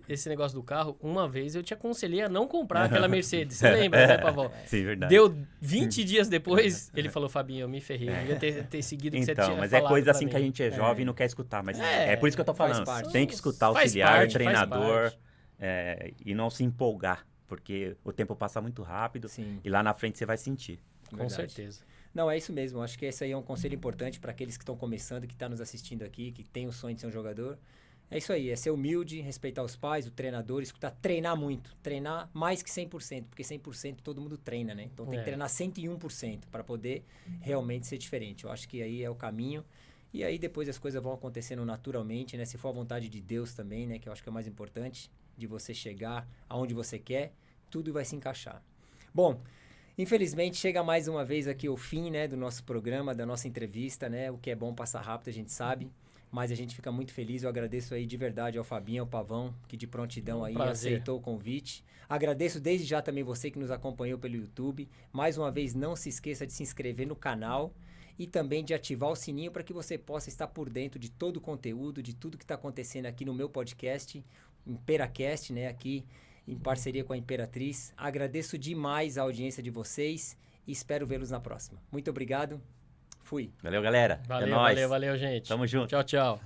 C: esse negócio do carro, uma vez eu te aconselhei a não comprar aquela Mercedes. Você lembra, né, Pavão?
B: Sim, verdade.
C: Deu 20 dias depois, ele falou, Fabinho, eu me ferrei. Eu devia ter seguido o que você tinha falado.
B: Mas é coisa assim que a gente é jovem e não quer escutar. Mas é por isso que eu tô falando. Tem que escutar o auxiliar, o treinador, e não se empolgar. Porque o tempo passa muito rápido.
A: Sim.
B: E lá na frente você vai sentir.
C: Com certeza.
A: Não, é isso mesmo. Acho que esse aí é um conselho importante para aqueles que estão começando, que estão nos assistindo aqui, que tem o sonho de ser um jogador. É isso aí, é ser humilde, respeitar os pais, o treinador, escutar, treinar muito. Treinar mais que 100%, porque 100% todo mundo treina, né? Então tem que treinar 101% para poder realmente ser diferente. Eu acho que aí é o caminho. E aí depois as coisas vão acontecendo naturalmente, né? Se for a vontade de Deus também, né? Que eu acho que é o mais importante, de você chegar aonde você quer, tudo vai se encaixar. Bom, infelizmente chega mais uma vez aqui o fim, né? Do nosso programa, da nossa entrevista, né? O que é bom passar rápido, a gente sabe. Mas a gente fica muito feliz, eu agradeço aí de verdade ao Fabinho, ao Pavão, que de prontidão aí aceitou o convite. Agradeço desde já também você que nos acompanhou pelo YouTube. Mais uma vez, não se esqueça de se inscrever no canal e também de ativar o sininho para que você possa estar por dentro de todo o conteúdo, de tudo que está acontecendo aqui no meu podcast, Imperacast, né? Aqui em parceria com a Imperatriz. Agradeço demais a audiência de vocês e espero vê-los na próxima. Muito obrigado. Fui.
B: Valeu, galera.
C: Valeu,
B: é nóis.
C: valeu, gente.
B: Tamo junto.
C: Tchau, tchau.